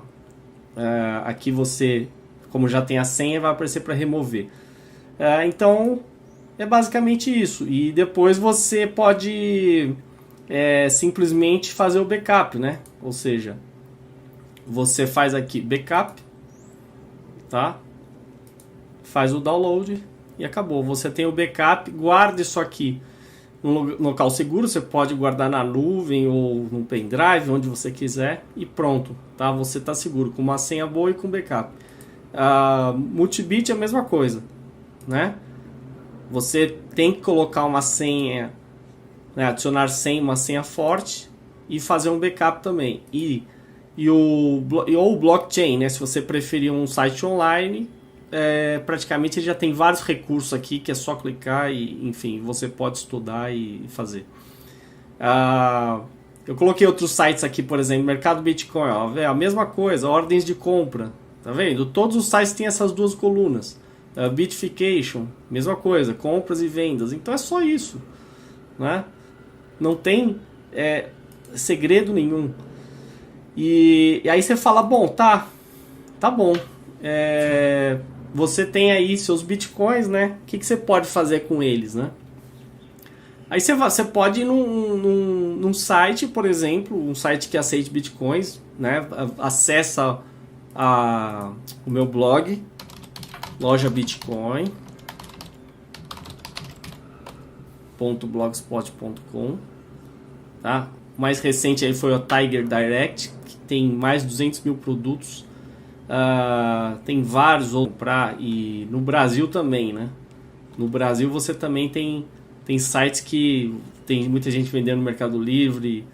Aqui você, como já tem a senha, vai aparecer para remover. Então é basicamente isso. E depois você pode simplesmente fazer o backup, né? Ou seja, você faz aqui backup, tá? Faz o download e acabou. Você tem o backup, guarda isso aqui num local seguro, você pode guardar na nuvem ou no pendrive, onde você quiser, e pronto, tá? Você está seguro, com uma senha boa e com backup. Multibit é a mesma coisa, né? Você tem que colocar uma senha, né? Adicionar senha, uma senha forte e fazer um backup também. Ou o blockchain, né? Se você preferir um site online, praticamente ele já tem vários recursos aqui que é só clicar e, enfim, você pode estudar e fazer. Eu coloquei outros sites aqui, por exemplo, Mercado Bitcoin, ó, é a mesma coisa, ordens de compra, tá vendo? Todos os sites têm essas duas colunas. Bitfication, mesma coisa, compras e vendas. Então é só isso, né? Não tem segredo nenhum. E aí você fala, bom, tá bom. Você tem aí seus bitcoins, né? O que você pode fazer com eles, né? Aí você pode ir num site, por exemplo, um site que aceite bitcoins, né? Acessa o meu blog, loja bitcoin.blogspot.com, tá? O mais recente aí foi o Tiger Direct, que tem mais de 200 mil produtos. Tem vários outros para, e no Brasil também, né? No Brasil você também tem sites que tem muita gente vendendo no Mercado Livre,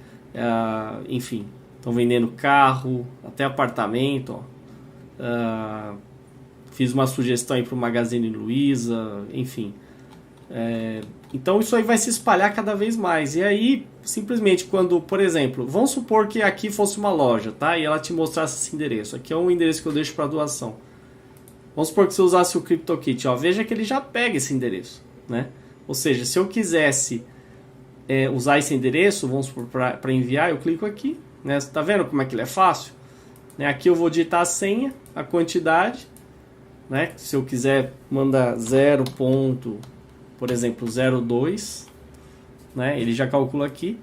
enfim, estão vendendo carro, até apartamento, ó. Fiz uma sugestão aí para o Magazine Luiza, enfim. Então isso aí vai se espalhar cada vez mais. E aí, simplesmente, quando, por exemplo, vamos supor que aqui fosse uma loja, tá? E ela te mostrasse esse endereço. Aqui é um endereço que eu deixo para doação. Vamos supor que você usasse o CryptoKit, ó. Veja que ele já pega esse endereço, né? Ou seja, se eu quisesse usar esse endereço, vamos supor, para enviar, eu clico aqui, né? Você tá vendo como é que ele é fácil? Aqui eu vou digitar a senha, a quantidade, né? Se eu quiser mandar 0. Por exemplo, 02, né? Ele já calcula aqui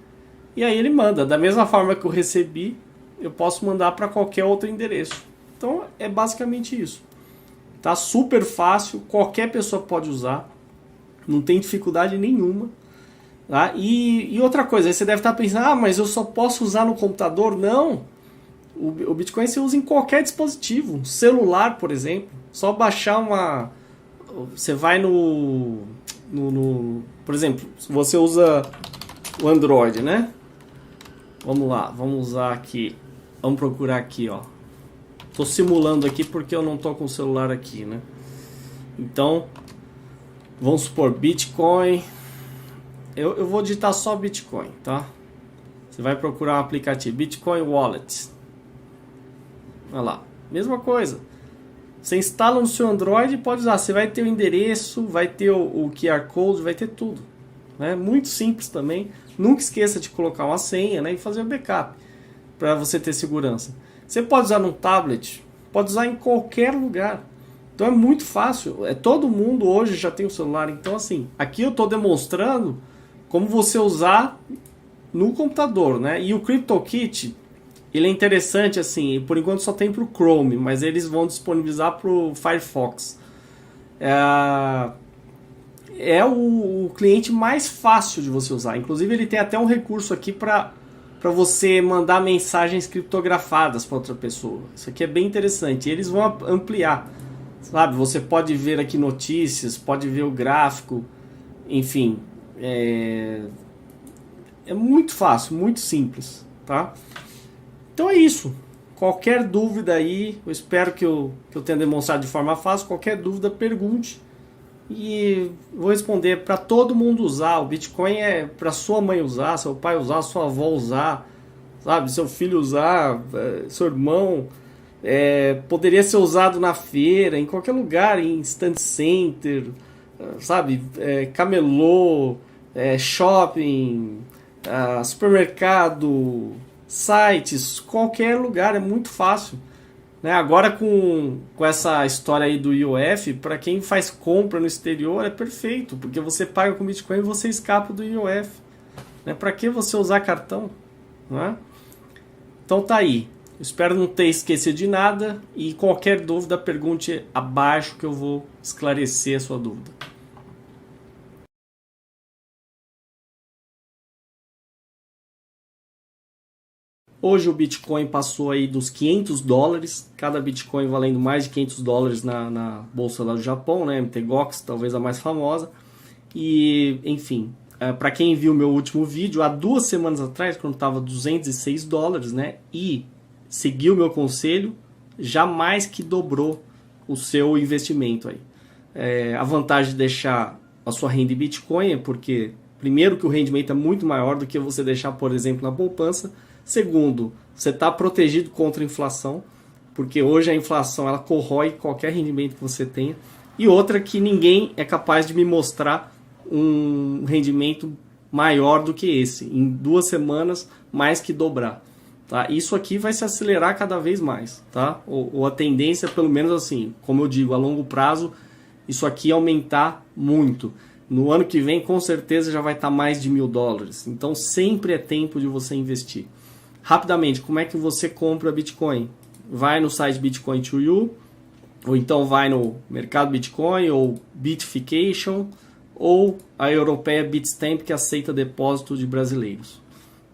e aí ele manda. Da mesma forma que eu recebi, eu posso mandar para qualquer outro endereço. Então é basicamente isso. Tá super fácil, qualquer pessoa pode usar, não tem dificuldade nenhuma. Tá? E outra coisa, aí você deve estar pensando, mas eu só posso usar no computador? Não. O Bitcoin você usa em qualquer dispositivo, celular, por exemplo. Só baixar você vai por exemplo, se você usa o Android, né? Vamos lá, vamos usar aqui. Vamos procurar aqui, ó. Tô simulando aqui porque eu não tô com o celular aqui, né? Então, vamos supor Bitcoin. Eu vou digitar só Bitcoin, tá? Você vai procurar um aplicativo Bitcoin Wallet. Olha lá, mesma coisa. Você instala no seu Android e pode usar. Você vai ter o endereço, vai ter o QR Code, vai ter tudo, né? Muito simples também. Nunca esqueça de colocar uma senha, né? E fazer o backup para você ter segurança. Você pode usar no tablet, pode usar em qualquer lugar. Então é muito fácil. Todo mundo hoje já tem um celular. Então assim, aqui eu estou demonstrando como você usar no computador, né? E o CryptoKit, ele é interessante assim, por enquanto só tem para o Chrome, mas eles vão disponibilizar para o Firefox. É o cliente mais fácil de você usar. Inclusive ele tem até um recurso aqui para você mandar mensagens criptografadas para outra pessoa. Isso aqui é bem interessante. Eles vão ampliar, sabe? Você pode ver aqui notícias, pode ver o gráfico, enfim. É muito fácil, muito simples, tá? Então é isso. Qualquer dúvida aí, eu espero que eu tenha demonstrado de forma fácil. Qualquer dúvida, pergunte. E vou responder para todo mundo usar. O Bitcoin é para sua mãe usar, seu pai usar, sua avó usar, sabe? Seu filho usar, seu irmão. Poderia ser usado na feira, em qualquer lugar, em stand center, sabe? Camelô, shopping, supermercado, sites, qualquer lugar, é muito fácil, né? Agora com essa história aí do IOF, para quem faz compra no exterior é perfeito, porque você paga com Bitcoin e você escapa do IOF, né? Para que você usar cartão, né? Então tá aí, Espero não ter esquecido de nada e qualquer dúvida pergunte abaixo que eu vou esclarecer a sua dúvida. Hoje o Bitcoin passou aí dos $500, cada Bitcoin valendo mais de $500 na bolsa lá do Japão, né? MTGOX, talvez a mais famosa. E, enfim, para quem viu meu último vídeo, há 2 semanas atrás, quando estava $206, né? E seguiu o meu conselho, jamais que dobrou o seu investimento aí. A vantagem de deixar a sua renda em Bitcoin é porque, primeiro, que o rendimento é muito maior do que você deixar, por exemplo, na poupança. Segundo, você está protegido contra a inflação, porque hoje a inflação ela corrói qualquer rendimento que você tenha. E outra, que ninguém é capaz de me mostrar um rendimento maior do que esse. Em 2 semanas, mais que dobrar. Tá? Isso aqui vai se acelerar cada vez mais. Tá? Ou a tendência, pelo menos assim, como eu digo, a longo prazo, isso aqui aumentar muito. No ano que vem, com certeza, já vai estar mais de $1.000. Então, sempre é tempo de você investir. Rapidamente, como é que você compra Bitcoin? Vai no site Bitcoin to You, ou então vai no Mercado Bitcoin, ou Bitfication, ou a europeia Bitstamp, que aceita depósito de brasileiros.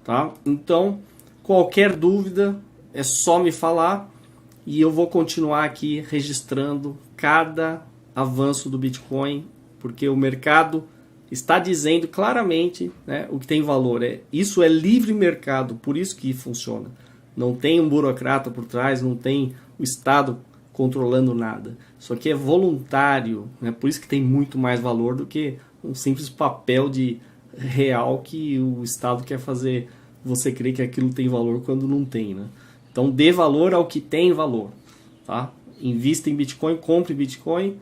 Tá? Então, qualquer dúvida, é só me falar, e eu vou continuar aqui registrando cada avanço do Bitcoin, porque o mercado está dizendo claramente, né, o que tem valor. Isso é livre mercado, por isso que funciona. Não tem um burocrata por trás, não tem o Estado controlando nada. Isso aqui é voluntário, né, por isso que tem muito mais valor do que um simples papel de real que o Estado quer fazer você crer que aquilo tem valor quando não tem. Né? Então dê valor ao que tem valor. Tá? Invista em Bitcoin, compre Bitcoin.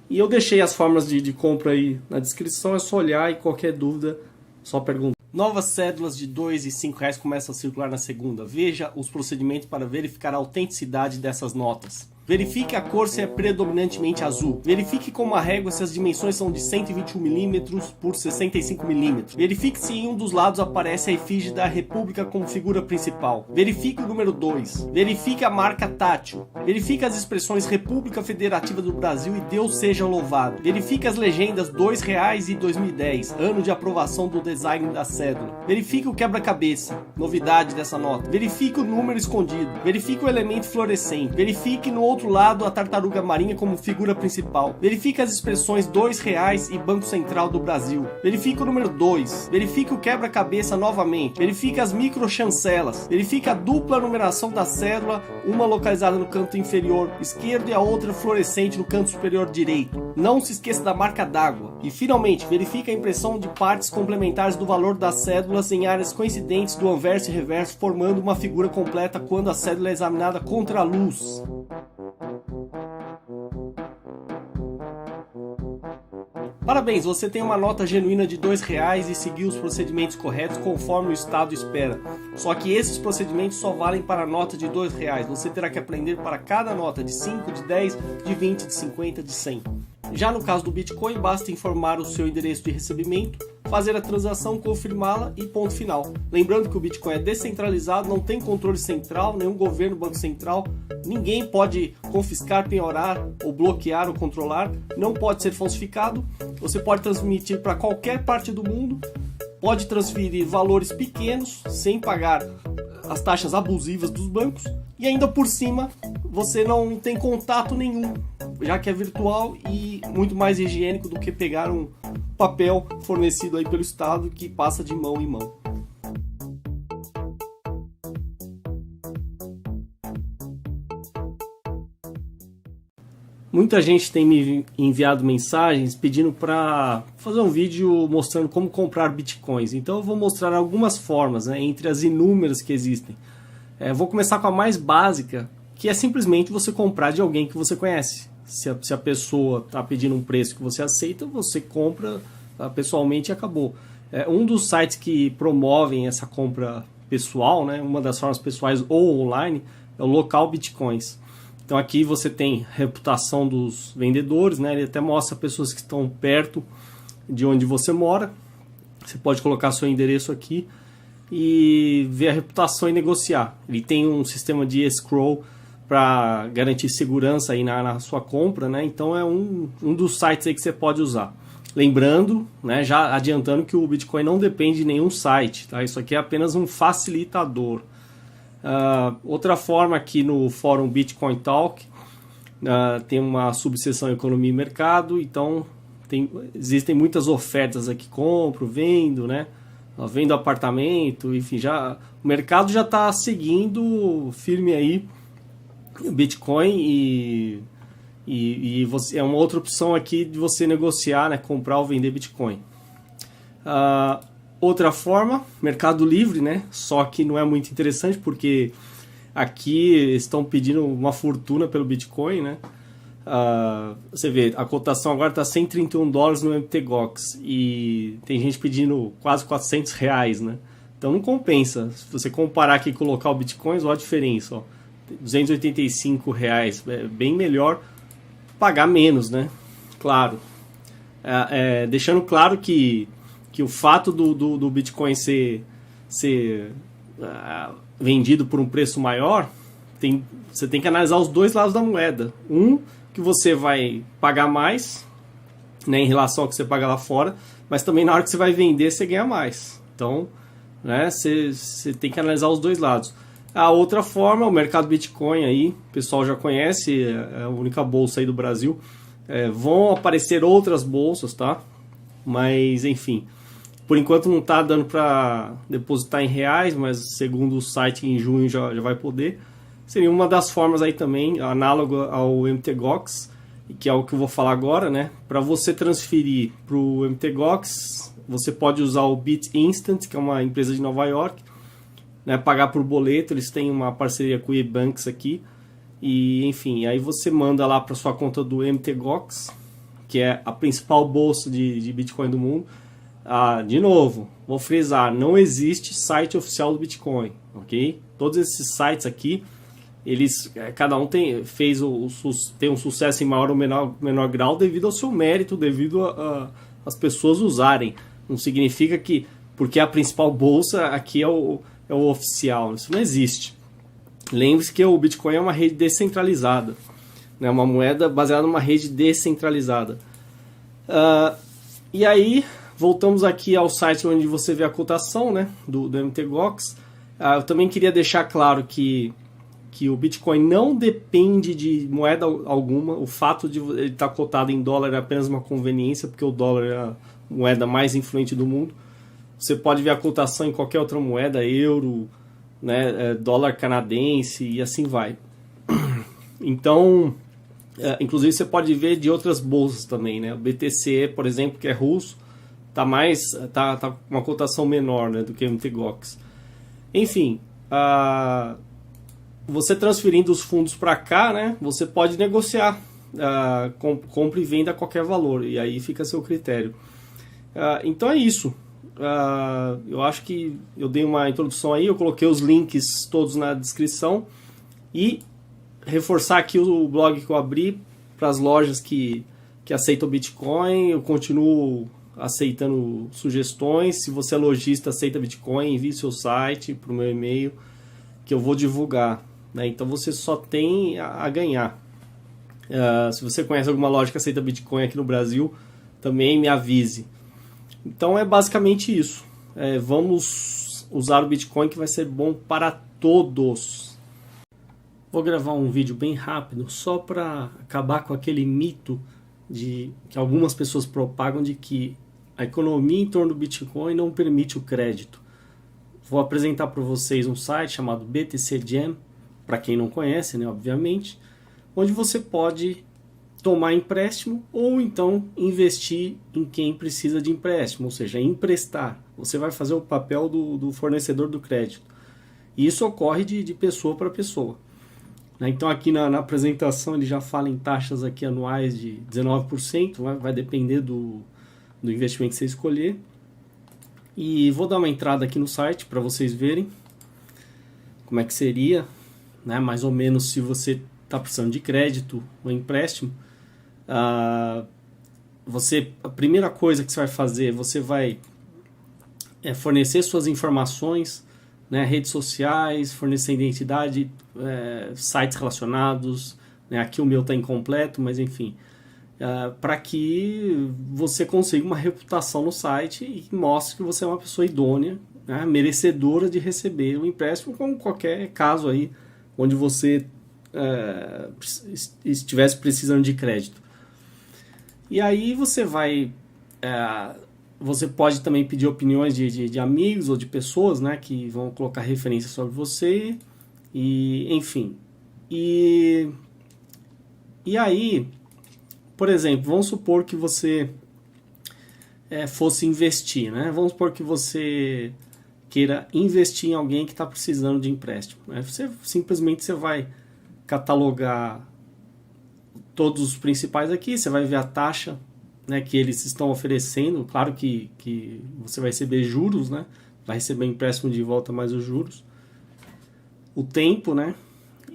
E eu deixei as formas de compra aí na descrição, é só olhar e qualquer dúvida, só perguntar. Novas cédulas de R$2 e R$5 começam a circular na segunda. Veja os procedimentos para verificar a autenticidade dessas notas. Verifique a cor se é predominantemente azul. Verifique com uma régua se as dimensões são de 121 mm por 65 mm. Verifique se em um dos lados aparece a efígie da República como figura principal. Verifique o número 2. Verifique a marca tátil. Verifique as expressões República Federativa do Brasil e Deus seja louvado. Verifique as legendas R$2 e 2010, ano de aprovação do design da cédula. Verifique o quebra-cabeça, novidade dessa nota. Verifique o número escondido. Verifique o elemento fluorescente. Verifique no outro lado a tartaruga marinha como figura principal. Verifique as expressões R$2 e Banco Central do Brasil. Verifique o número 2. Verifique o quebra-cabeça novamente. Verifique as microchancelas. Verifique a dupla numeração da cédula, uma localizada no canto inferior esquerdo e a outra fluorescente no canto superior direito. Não se esqueça da marca d'água. E finalmente, verifique a impressão de partes complementares do valor das cédulas em áreas coincidentes do anverso e reverso, formando uma figura completa quando a cédula é examinada contra a luz. Parabéns, você tem uma nota genuína de R$2 e seguiu os procedimentos corretos conforme o Estado espera. Só que esses procedimentos só valem para a nota de R$2. Você terá que aprender para cada nota de 5, de 10, de 20, de 50, de 100. Já no caso do Bitcoin, basta informar o seu endereço de recebimento, fazer a transação, confirmá-la e ponto final. Lembrando que o Bitcoin é descentralizado, não tem controle central, nenhum governo, banco central, ninguém pode confiscar, penhorar ou bloquear ou controlar, não pode ser falsificado, você pode transmitir para qualquer parte do mundo, pode transferir valores pequenos sem pagar as taxas abusivas dos bancos e ainda por cima você não tem contato nenhum, já que é virtual e muito mais higiênico do que pegar um papel fornecido aí pelo Estado que passa de mão em mão. Muita gente tem me enviado mensagens pedindo para fazer um vídeo mostrando como comprar bitcoins. Então eu vou mostrar algumas formas, né, entre as inúmeras que existem. Vou começar com a mais básica, que é simplesmente você comprar de alguém que você conhece. Se a pessoa está pedindo um preço que você aceita, você compra pessoalmente e acabou. Um dos sites que promovem essa compra pessoal, né, uma das formas pessoais ou online, é o Local Bitcoins. Então aqui você tem reputação dos vendedores, né, ele até mostra pessoas que estão perto de onde você mora. Você pode colocar seu endereço aqui e ver a reputação e negociar. Ele tem um sistema de escrow para garantir segurança aí na sua compra, né? Então é um dos sites aí que você pode usar. Lembrando, né, já adiantando que o Bitcoin não depende de nenhum site, tá? Isso aqui é apenas um facilitador. Outra forma aqui no fórum Bitcoin Talk, tem uma subseção Economia e Mercado, então existem muitas ofertas aqui, compro, vendo, né? Vendo apartamento, enfim, o mercado já está seguindo firme aí o Bitcoin e você, é uma outra opção aqui de você negociar, né, comprar ou vender Bitcoin. Outra forma, Mercado Livre, né, só que não é muito interessante porque aqui estão pedindo uma fortuna pelo Bitcoin, né. Você vê, a cotação agora está $131 no MTGOX e tem gente pedindo quase R$400, né. Então não compensa. Se você comparar aqui com o local Bitcoins, olha a diferença, ó. R$285, é bem melhor pagar menos, né? Claro. Deixando claro que o fato do Bitcoin ser vendido por um preço maior, você tem que analisar os dois lados da moeda. Que você vai pagar mais, né, em relação ao que você paga lá fora, mas também na hora que você vai vender, você ganha mais. Então, né, você tem que analisar os dois lados. A outra forma, o mercado Bitcoin aí, o pessoal já conhece, é a única bolsa aí do Brasil. Vão aparecer outras bolsas, tá? Mas, enfim, por enquanto não está dando para depositar em reais, mas segundo o site, em junho já vai poder. Seria uma das formas aí também, análogo ao MTGOX, que é o que eu vou falar agora, né? Para você transferir para o MTGOX, você pode usar o BitInstant, que é uma empresa de Nova York, né, pagar por boleto. Eles têm uma parceria com o eBanks aqui e, enfim, aí você manda lá para sua conta do MTGOX, que é a principal bolsa de Bitcoin do mundo. De novo, vou frisar, não existe site oficial do Bitcoin, ok? Todos esses sites aqui, cada um tem um sucesso em maior ou menor grau devido ao seu mérito, devido às pessoas usarem. Não significa que porque a principal bolsa aqui é o oficial. Isso não existe. Lembre-se que o Bitcoin é uma rede descentralizada, né? Uma moeda baseada numa rede descentralizada. E aí, voltamos aqui ao site onde você vê a cotação, né, do MTGOX. Eu também queria deixar claro que o Bitcoin não depende de moeda alguma. O fato de ele estar cotado em dólar é apenas uma conveniência, porque o dólar é a moeda mais influente do mundo. Você pode ver a cotação em qualquer outra moeda, euro, né, dólar canadense e assim vai. Então, inclusive você pode ver de outras bolsas também, né? O BTC, por exemplo, que é russo, tá uma cotação menor, né, do que o MTGOX. Enfim, você transferindo os fundos para cá, né, você pode negociar, compra e venda a qualquer valor, e aí fica a seu critério. Então é isso. Eu acho que eu dei uma introdução aí, eu coloquei os links todos na descrição e reforçar aqui o blog que eu abri para as lojas que aceitam Bitcoin. Eu continuo aceitando sugestões. Se você é lojista, aceita Bitcoin, envie seu site para o meu e-mail que eu vou divulgar, né? Então você só tem a ganhar. Se você conhece alguma loja que aceita Bitcoin aqui no Brasil, também me avise. Então é basicamente isso. Vamos usar o Bitcoin, que vai ser bom para todos. Vou gravar um vídeo bem rápido só para acabar com aquele mito que algumas pessoas propagam de que a economia em torno do Bitcoin não permite o crédito. Vou apresentar para vocês um site chamado BTC Jam, para quem não conhece, né, obviamente, onde você pode tomar empréstimo ou então investir em quem precisa de empréstimo, ou seja, emprestar. Você vai fazer o papel do fornecedor do crédito. E isso ocorre de pessoa para pessoa. Então aqui na apresentação ele já fala em taxas aqui anuais de 19%, vai depender do investimento que você escolher. E vou dar uma entrada aqui no site para vocês verem como é que seria, né, mais ou menos, se você está precisando de crédito ou empréstimo. A primeira coisa que você vai fazer, você vai fornecer suas informações, né, redes sociais, fornecer identidade, sites relacionados, né, aqui o meu está incompleto, mas enfim, para que você consiga uma reputação no site e mostre que você é uma pessoa idônea, né, merecedora de receber o empréstimo, como qualquer caso aí onde você estivesse precisando de crédito. E aí você vai... você pode também pedir opiniões de amigos ou de pessoas, né, que vão colocar referência sobre você, e enfim. E aí, por exemplo, vamos supor que você fosse investir, né? Vamos supor que você queira investir em alguém que está precisando de empréstimo, né? Você vai catalogar todos os principais aqui, você vai ver a taxa, né, que eles estão oferecendo. Claro que você vai receber juros, né? Vai receber empréstimo de volta mais os juros, o tempo, né?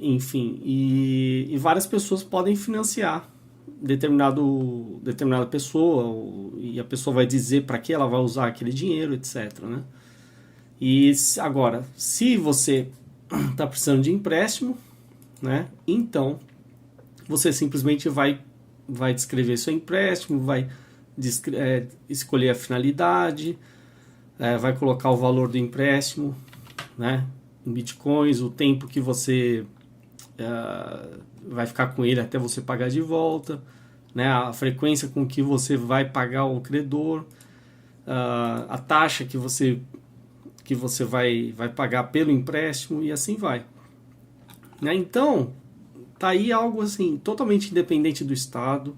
Enfim, e várias pessoas podem financiar determinada pessoa, e a pessoa vai dizer para que ela vai usar aquele dinheiro, etc, né? E agora, se você está precisando de empréstimo, né? Então você simplesmente vai descrever seu empréstimo, vai escolher a finalidade, vai colocar o valor do empréstimo, né, em bitcoins, o tempo que você vai ficar com ele até você pagar de volta, né, a frequência com que você vai pagar o credor, a taxa que você vai pagar pelo empréstimo, e assim vai, né? Então tá aí algo assim totalmente independente do Estado,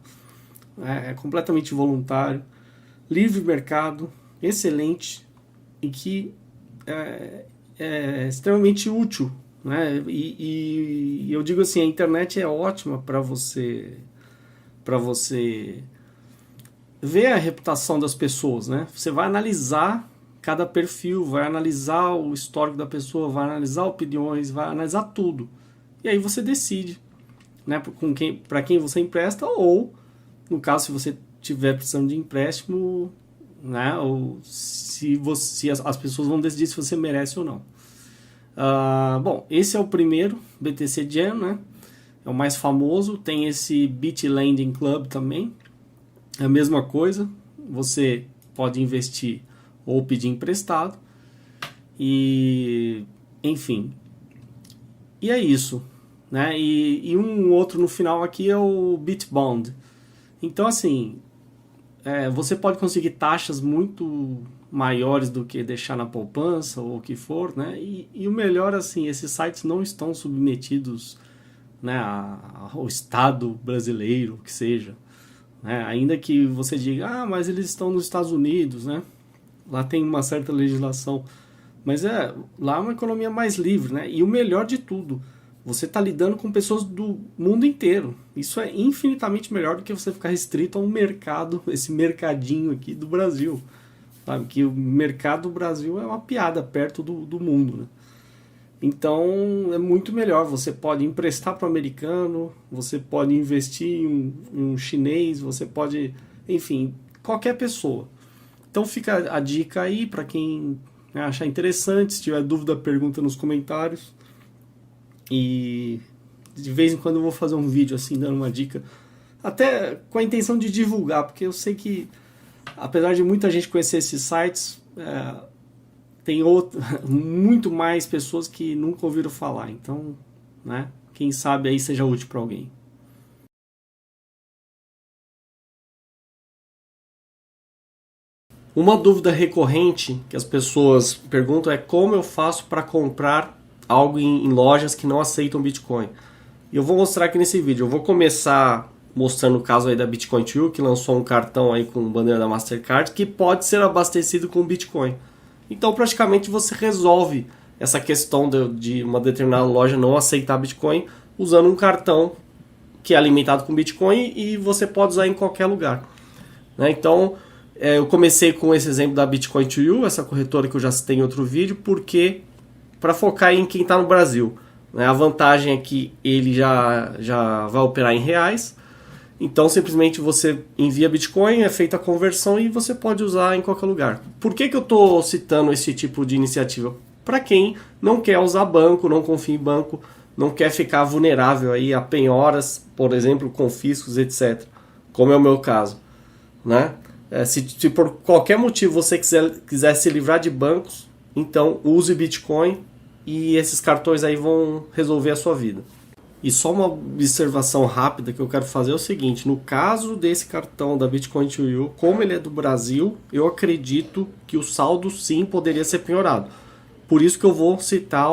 é completamente voluntário, livre mercado, excelente, e que é extremamente útil, né? E eu digo assim, a internet é ótima para você ver a reputação das pessoas, né? Você vai analisar cada perfil, vai analisar o histórico da pessoa, vai analisar opiniões, vai analisar tudo, e aí você decide, né, para quem você empresta, ou no caso, se você tiver precisando de empréstimo, né, ou se as pessoas vão decidir se você merece ou não. Bom, esse é o primeiro BTC Jam, né? É o mais famoso. Tem esse BitLending Club também, é a mesma coisa. Você pode investir ou pedir emprestado, e enfim, e é isso, né? E um outro no final aqui é o BitBond. Então assim, você pode conseguir taxas muito maiores do que deixar na poupança ou o que for, né? E o melhor, assim, esses sites não estão submetidos, né, ao Estado brasileiro, que seja, né? Ainda que você diga, mas eles estão nos Estados Unidos, né? Lá tem uma certa legislação, mas lá é uma economia mais livre, né? E o melhor de tudo, você está lidando com pessoas do mundo inteiro. Isso é infinitamente melhor do que você ficar restrito a um mercado, esse mercadinho aqui do Brasil, sabe? Que o mercado do Brasil é uma piada perto do mundo, né? Então é muito melhor. Você pode emprestar para o americano, você pode investir em um chinês, você pode, enfim, qualquer pessoa. Então fica a dica aí para quem achar interessante. Se tiver dúvida, pergunta nos comentários. E de vez em quando eu vou fazer um vídeo assim, dando uma dica, até com a intenção de divulgar, porque eu sei que, apesar de muita gente conhecer esses sites, tem muito mais pessoas que nunca ouviram falar. Então, né, quem sabe aí seja útil para alguém. Uma dúvida recorrente que as pessoas perguntam é como eu faço para comprar algo em lojas que não aceitam Bitcoin. E eu vou mostrar aqui nesse vídeo. Eu vou começar mostrando o caso aí da Bitcoin to You, que lançou um cartão aí com bandeira da Mastercard que pode ser abastecido com Bitcoin. Então praticamente você resolve essa questão de uma determinada loja não aceitar Bitcoin usando um cartão que é alimentado com Bitcoin, e você pode usar em qualquer lugar, né? Então eu comecei com esse exemplo da Bitcoin to You, essa corretora que eu já citei em outro vídeo, porque para focar em quem está no Brasil, né? A vantagem é que ele já vai operar em reais, Então simplesmente você envia Bitcoin, é feita a conversão e você pode usar em qualquer lugar. Por que eu estou citando esse tipo de iniciativa? Para quem não quer usar banco, não confia em banco, não quer ficar vulnerável aí a penhoras, por exemplo, confiscos, etc. Como é o meu caso, né? Se por qualquer motivo você quiser se livrar de bancos, então use Bitcoin e esses cartões aí vão resolver a sua vida. E só uma observação rápida que eu quero fazer é o seguinte: no caso desse cartão da Bitcoin to You, como ele é do Brasil, eu acredito que o saldo sim poderia ser penhorado. Por isso que eu vou citar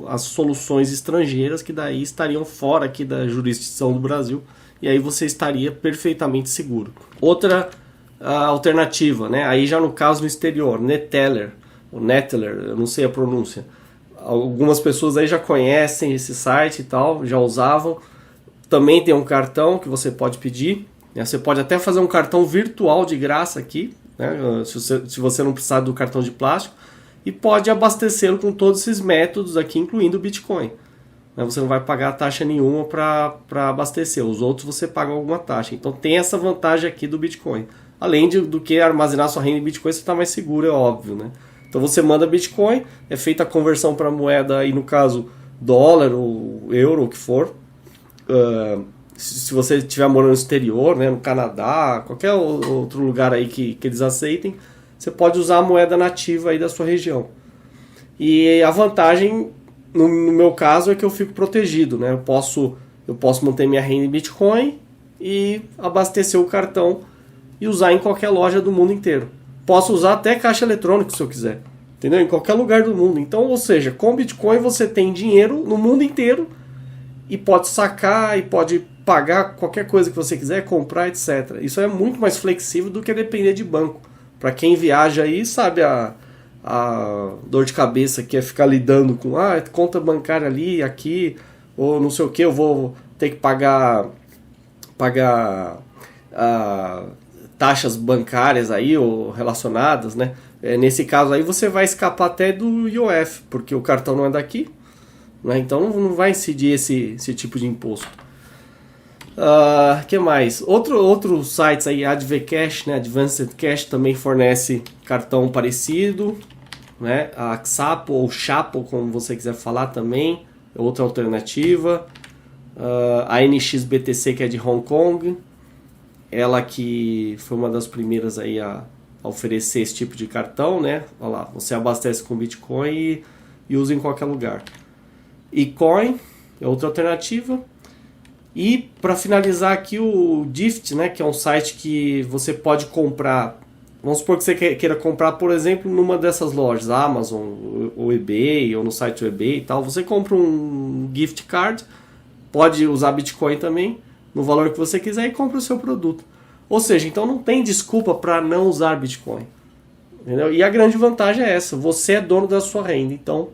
as soluções estrangeiras que daí estariam fora aqui da jurisdição do Brasil, e aí você estaria perfeitamente seguro. Outra alternativa, né? Aí já no caso no exterior, Neteller, ou Neteller, eu não sei a pronúncia. Algumas pessoas aí já conhecem esse site e tal, já usavam. Também tem um cartão que você pode pedir, né? Você pode até fazer um cartão virtual de graça aqui, né? Se você não precisar do cartão de plástico, e pode abastecê-lo com todos esses métodos aqui, incluindo o Bitcoin. Você não vai pagar taxa nenhuma para abastecer, os outros você paga alguma taxa. Então tem essa vantagem aqui do Bitcoin. Além do que armazenar sua renda em Bitcoin, você está mais seguro, é óbvio, né? Então você manda Bitcoin, é feita a conversão para moeda, aí no caso dólar ou euro, o que for. Se você estiver morando no exterior, né, no Canadá, qualquer outro lugar aí que eles aceitem, você pode usar a moeda nativa aí da sua região. E a vantagem, no meu caso, é que eu fico protegido, né? Eu posso manter minha renda em Bitcoin e abastecer o cartão e usar em qualquer loja do mundo inteiro. Posso usar até caixa eletrônica se eu quiser, entendeu? Em qualquer lugar do mundo. Então, ou seja, com Bitcoin você tem dinheiro no mundo inteiro e pode sacar e pode pagar qualquer coisa que você quiser, comprar, etc. Isso é muito mais flexível do que depender de banco. Para quem viaja aí, sabe a dor de cabeça que é ficar lidando com conta bancária ali, aqui, ou não sei o que, eu vou ter que pagar taxas bancárias aí, ou relacionadas, né? Nesse caso aí você vai escapar até do IOF, porque o cartão não é daqui, né? Então não vai incidir esse tipo de imposto. Que mais? Outros sites aí, Advcash, né? Advanced Cash também fornece cartão parecido, né? A Xapo ou Chapo, como você quiser falar também, é outra alternativa. A NXBTC, que é de Hong Kong, ela que foi uma das primeiras aí a oferecer esse tipo de cartão, né? Olha lá, você abastece com Bitcoin e usa em qualquer lugar. eCoin é outra alternativa. E para finalizar aqui o Dift, né, que é um site que você pode comprar. Vamos supor que você queira comprar, por exemplo, numa dessas lojas, Amazon, ou eBay, ou no site do eBay e tal. Você compra um gift card, pode usar Bitcoin também, no valor que você quiser, e compra o seu produto. Ou seja, então não tem desculpa para não usar Bitcoin. Entendeu? E a grande vantagem é essa, você é dono da sua renda. Então,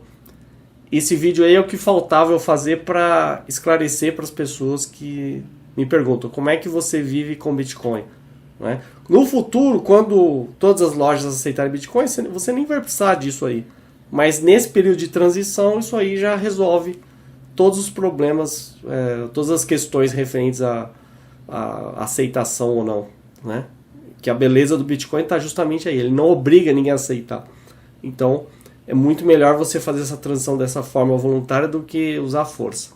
esse vídeo aí é o que faltava eu fazer para esclarecer para as pessoas que me perguntam como é que você vive com Bitcoin, né? No futuro, quando todas as lojas aceitarem Bitcoin, você nem vai precisar disso aí. Mas nesse período de transição, isso aí já resolve todos os problemas, todas as questões referentes à aceitação ou não, né? Que a beleza do Bitcoin está justamente aí, ele não obriga ninguém a aceitar. Então, é muito melhor você fazer essa transição dessa forma voluntária do que usar força.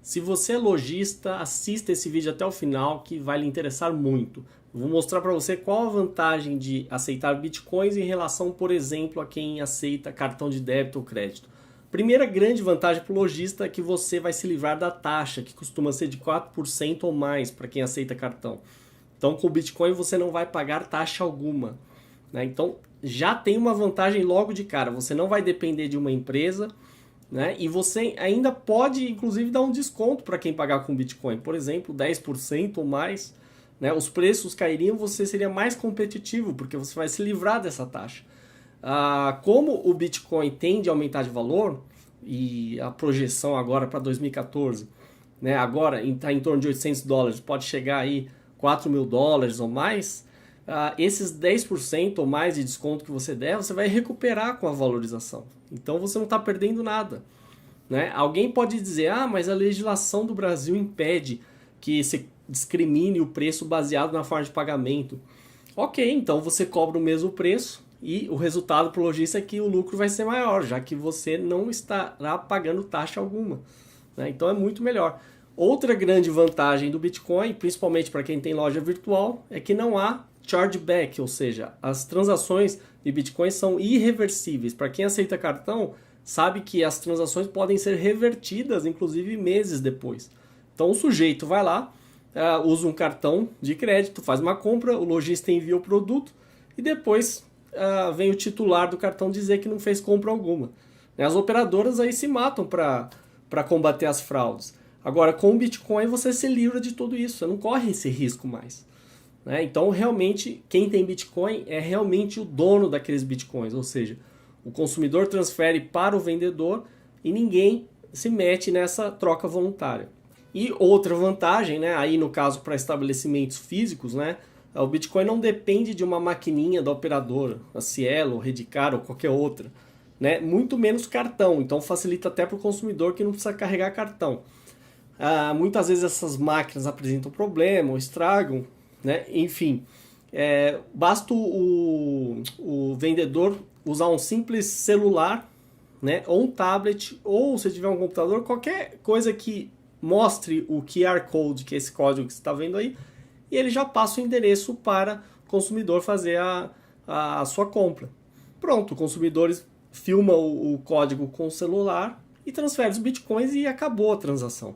Se você é lojista, assista esse vídeo até o final que vai lhe interessar muito. Eu vou mostrar para você qual a vantagem de aceitar bitcoins em relação, por exemplo, a quem aceita cartão de débito ou crédito. Primeira grande vantagem para o lojista é que você vai se livrar da taxa, que costuma ser de 4% ou mais para quem aceita cartão. Então, com o Bitcoin você não vai pagar taxa alguma, né? Então, já tem uma vantagem logo de cara. Você não vai depender de uma empresa, né? E você ainda pode, inclusive, dar um desconto para quem pagar com Bitcoin. Por exemplo, 10% ou mais, né? Os preços cairiam, você seria mais competitivo, porque você vai se livrar dessa taxa. Como o Bitcoin tende a aumentar de valor, e a projeção agora para 2014, né, agora está em torno de $800, pode chegar aí $4.000 ou mais, esses 10% ou mais de desconto que você der, você vai recuperar com a valorização. Então você não está perdendo nada. Né? Alguém pode dizer, mas a legislação do Brasil impede que se discrimine o preço baseado na forma de pagamento. Ok, então você cobra o mesmo preço e o resultado para o lojista é que o lucro vai ser maior, já que você não estará pagando taxa alguma. Né? Então é muito melhor. Outra grande vantagem do Bitcoin, principalmente para quem tem loja virtual, é que não há chargeback, ou seja, as transações de Bitcoin são irreversíveis. Para quem aceita cartão, sabe que as transações podem ser revertidas, inclusive meses depois. Então o sujeito vai lá, usa um cartão de crédito, faz uma compra, o lojista envia o produto e depois vem o titular do cartão dizer que não fez compra alguma. As operadoras aí se matam para combater as fraudes. Agora, com o Bitcoin você se livra de tudo isso, você não corre esse risco mais. Né? Então, realmente, quem tem Bitcoin é realmente o dono daqueles Bitcoins, ou seja, o consumidor transfere para o vendedor e ninguém se mete nessa troca voluntária. E outra vantagem, né, aí no caso para estabelecimentos físicos, né, o Bitcoin não depende de uma maquininha da operadora, a Cielo, Redcar ou qualquer outra. Né, muito menos cartão, então facilita até para o consumidor que não precisa carregar cartão. Muitas vezes essas máquinas apresentam problema ou estragam, né, enfim. Basta o vendedor usar um simples celular, né, ou um tablet, ou se tiver um computador, qualquer coisa que mostre o QR Code, que é esse código que você está vendo aí, e ele já passa o endereço para o consumidor fazer a sua compra. Pronto, o consumidor filma o código com o celular e transfere os bitcoins e acabou a transação.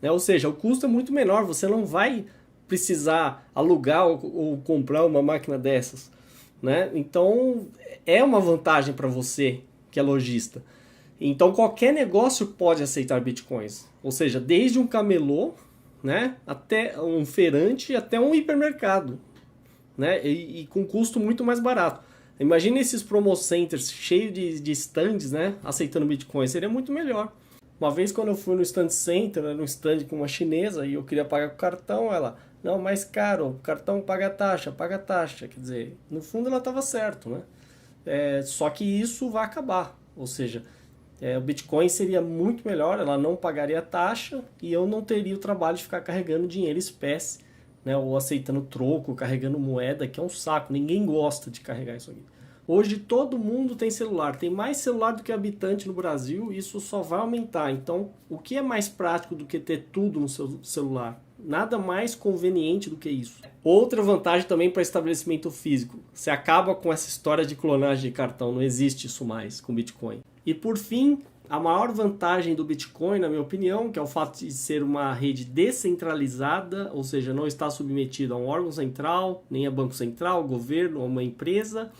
Né? Ou seja, o custo é muito menor, você não vai precisar alugar ou comprar uma máquina dessas. Né? Então, é uma vantagem para você que é lojista. Então, qualquer negócio pode aceitar bitcoins. Ou seja, desde um camelô, né, até um feirante, até um hipermercado. Né? E com custo muito mais barato. Imagina esses promo centers cheios de stands, né, aceitando bitcoin. Seria muito melhor. Uma vez quando eu fui no stand center, no stand com uma chinesa, e eu queria pagar com cartão, ela... Não, mais caro, o cartão paga taxa. Quer dizer, no fundo ela estava certo, né? Só que isso vai acabar. Ou seja, o Bitcoin seria muito melhor, ela não pagaria taxa e eu não teria o trabalho de ficar carregando dinheiro espécie, né? Ou aceitando troco, carregando moeda, que é um saco. Ninguém gosta de carregar isso aqui. Hoje todo mundo tem celular, tem mais celular do que habitante no Brasil, e isso só vai aumentar. Então, o que é mais prático do que ter tudo no seu celular? Nada mais conveniente do que isso. Outra vantagem também para estabelecimento físico. Você acaba com essa história de clonagem de cartão. Não existe isso mais com Bitcoin. E por fim, a maior vantagem do Bitcoin, na minha opinião, que é o fato de ser uma rede descentralizada, ou seja, não está submetida a um órgão central, nem a banco central, governo ou uma empresa.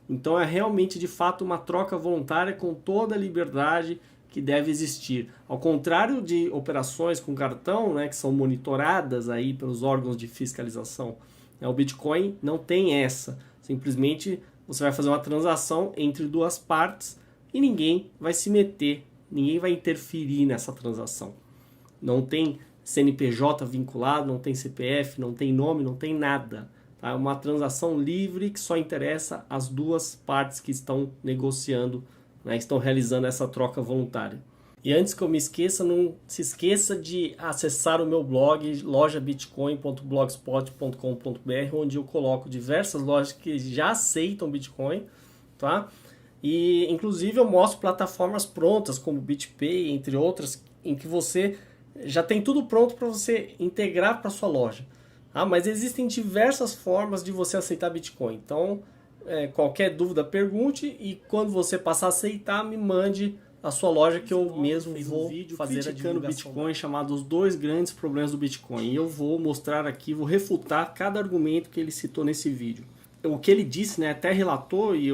Então é realmente, de fato, uma troca voluntária com toda a liberdade que deve existir. Ao contrário de operações com cartão, né, que são monitoradas aí pelos órgãos de fiscalização, o Bitcoin não tem essa. Simplesmente você vai fazer uma transação entre duas partes e ninguém vai se meter, ninguém vai interferir nessa transação. Não tem CNPJ vinculado, não tem CPF, não tem nome, não tem nada. É uma transação livre que só interessa as duas partes que estão negociando, né, estão realizando essa troca voluntária. E antes que eu me esqueça, não se esqueça de acessar o meu blog lojabitcoin.blogspot.com.br, onde eu coloco diversas lojas que já aceitam Bitcoin, tá? E inclusive eu mostro plataformas prontas como BitPay, entre outras, em que você já tem tudo pronto para você integrar para sua loja. Mas existem diversas formas de você aceitar Bitcoin. Então, qualquer dúvida, pergunte, e quando você passar a aceitar, me mande a sua loja, que eu mesmo vou fazer a divulgação. Bitcoin, chamado Os Dois Grandes Problemas do Bitcoin. E eu vou mostrar aqui, vou refutar cada argumento que ele citou nesse vídeo. O que ele disse, né, até relatou, e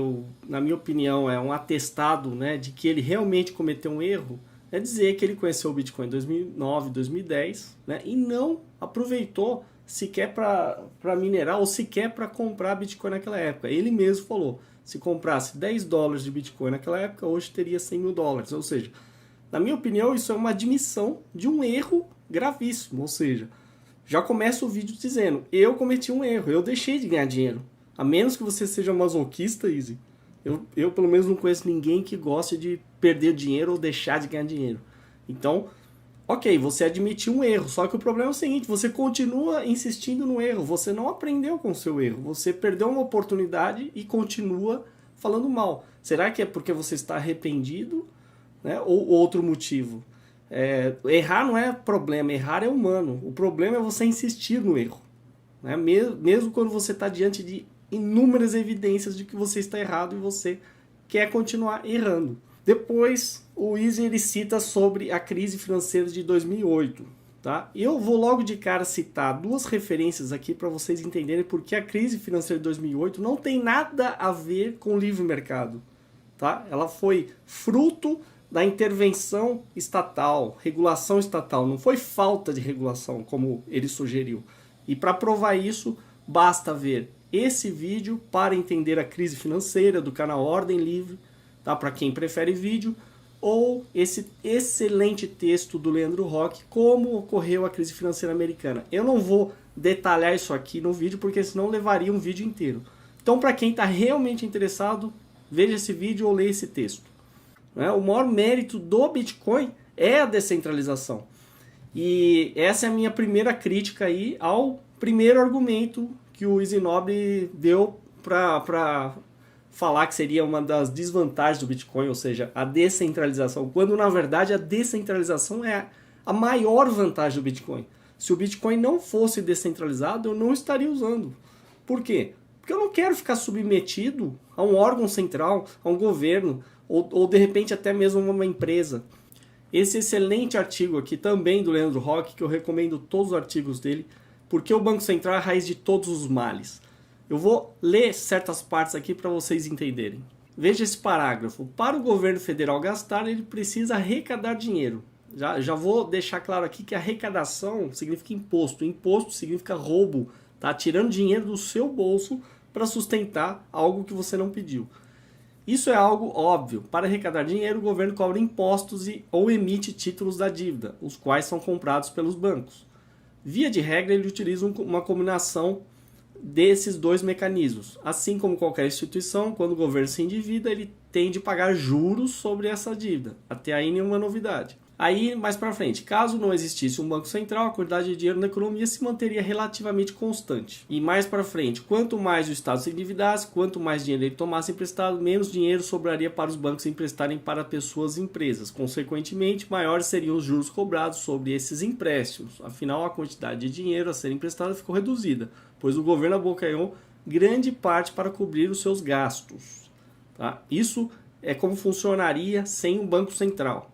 na minha opinião é um atestado, né, de que ele realmente cometeu um erro, é dizer que ele conheceu o Bitcoin em 2009, 2010, né, e não aproveitou sequer para minerar ou sequer para comprar Bitcoin naquela época. Ele mesmo falou, se comprasse $10 de Bitcoin naquela época, hoje teria $100 mil. Ou seja, na minha opinião, isso é uma admissão de um erro gravíssimo. Ou seja, Já começa o vídeo dizendo, eu cometi um erro, eu deixei de ganhar dinheiro. A menos que você seja masoquista, Easy. Eu pelo menos não conheço ninguém que goste de perder dinheiro ou deixar de ganhar dinheiro. Então, ok, você admitiu um erro, só que o problema é o seguinte, você continua insistindo no erro, você não aprendeu com o seu erro, você perdeu uma oportunidade e continua falando mal. Será que é porque você está arrependido, né? Ou outro motivo? Errar não é problema, errar é humano. O problema é você insistir no erro, né? Mesmo quando você está diante de inúmeras evidências de que você está errado e você quer continuar errando. Depois, o Easy ele cita sobre a crise financeira de 2008. Tá? Eu vou logo de cara citar duas referências aqui para vocês entenderem porque a crise financeira de 2008 não tem nada a ver com o livre mercado. Tá? Ela foi fruto da intervenção estatal, regulação estatal, não foi falta de regulação, como ele sugeriu. E para provar isso, basta ver esse vídeo para entender a crise financeira do canal Ordem Livre, tá? Para quem prefere vídeo, ou esse excelente texto do Leandro Roque, como ocorreu a crise financeira americana. Eu não vou detalhar isso aqui no vídeo, porque senão levaria um vídeo inteiro. Então, para quem está realmente interessado, veja esse vídeo ou leia esse texto. O maior mérito do Bitcoin é a descentralização. E essa é a minha primeira crítica aí ao primeiro argumento que o Easy Nobre deu para falar que seria uma das desvantagens do Bitcoin, ou seja, a descentralização, quando na verdade a descentralização é a maior vantagem do Bitcoin. Se o Bitcoin não fosse descentralizado, eu não estaria usando. Por quê? Porque eu não quero ficar submetido a um órgão central, a um governo, ou de repente até mesmo uma empresa. Esse excelente artigo aqui também do Leandro Roque, que eu recomendo todos os artigos dele, porque o Banco Central é a raiz de todos os males. Eu vou ler certas partes aqui para vocês entenderem. Veja esse parágrafo. Para o governo federal gastar, ele precisa arrecadar dinheiro. Já vou deixar claro aqui que arrecadação significa imposto. Imposto significa roubo. Tá tirando dinheiro do seu bolso para sustentar algo que você não pediu. Isso é algo óbvio. Para arrecadar dinheiro, o governo cobra impostos ou emite títulos da dívida, os quais são comprados pelos bancos. Via de regra, ele utiliza uma combinação desses dois mecanismos. Assim como qualquer instituição, quando o governo se endivida, ele tem de pagar juros sobre essa dívida. Até aí nenhuma novidade. Aí, mais para frente, caso não existisse um banco central, a quantidade de dinheiro na economia se manteria relativamente constante. E mais para frente, quanto mais o Estado se endividasse, quanto mais dinheiro ele tomasse emprestado, menos dinheiro sobraria para os bancos emprestarem para pessoas e empresas. Consequentemente, maiores seriam os juros cobrados sobre esses empréstimos. Afinal, a quantidade de dinheiro a ser emprestada ficou reduzida, pois o governo abocanhou grande parte para cobrir os seus gastos. Tá? Isso é como funcionaria sem um banco central.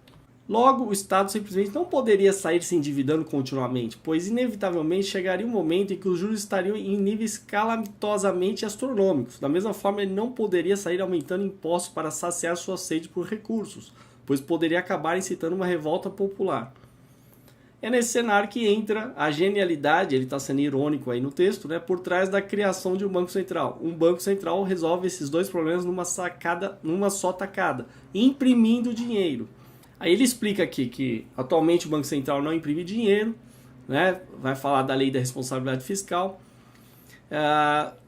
Logo, o Estado simplesmente não poderia sair se endividando continuamente, pois inevitavelmente chegaria um momento em que os juros estariam em níveis calamitosamente astronômicos. Da mesma forma, ele não poderia sair aumentando impostos para saciar sua sede por recursos, pois poderia acabar incitando uma revolta popular. É nesse cenário que entra a genialidade, ele está sendo irônico aí no texto, né, por trás da criação de um banco central. Um banco central resolve esses dois problemas numa só tacada, imprimindo dinheiro. Aí ele explica aqui que atualmente o Banco Central não imprime dinheiro, né? Vai falar da lei da responsabilidade fiscal,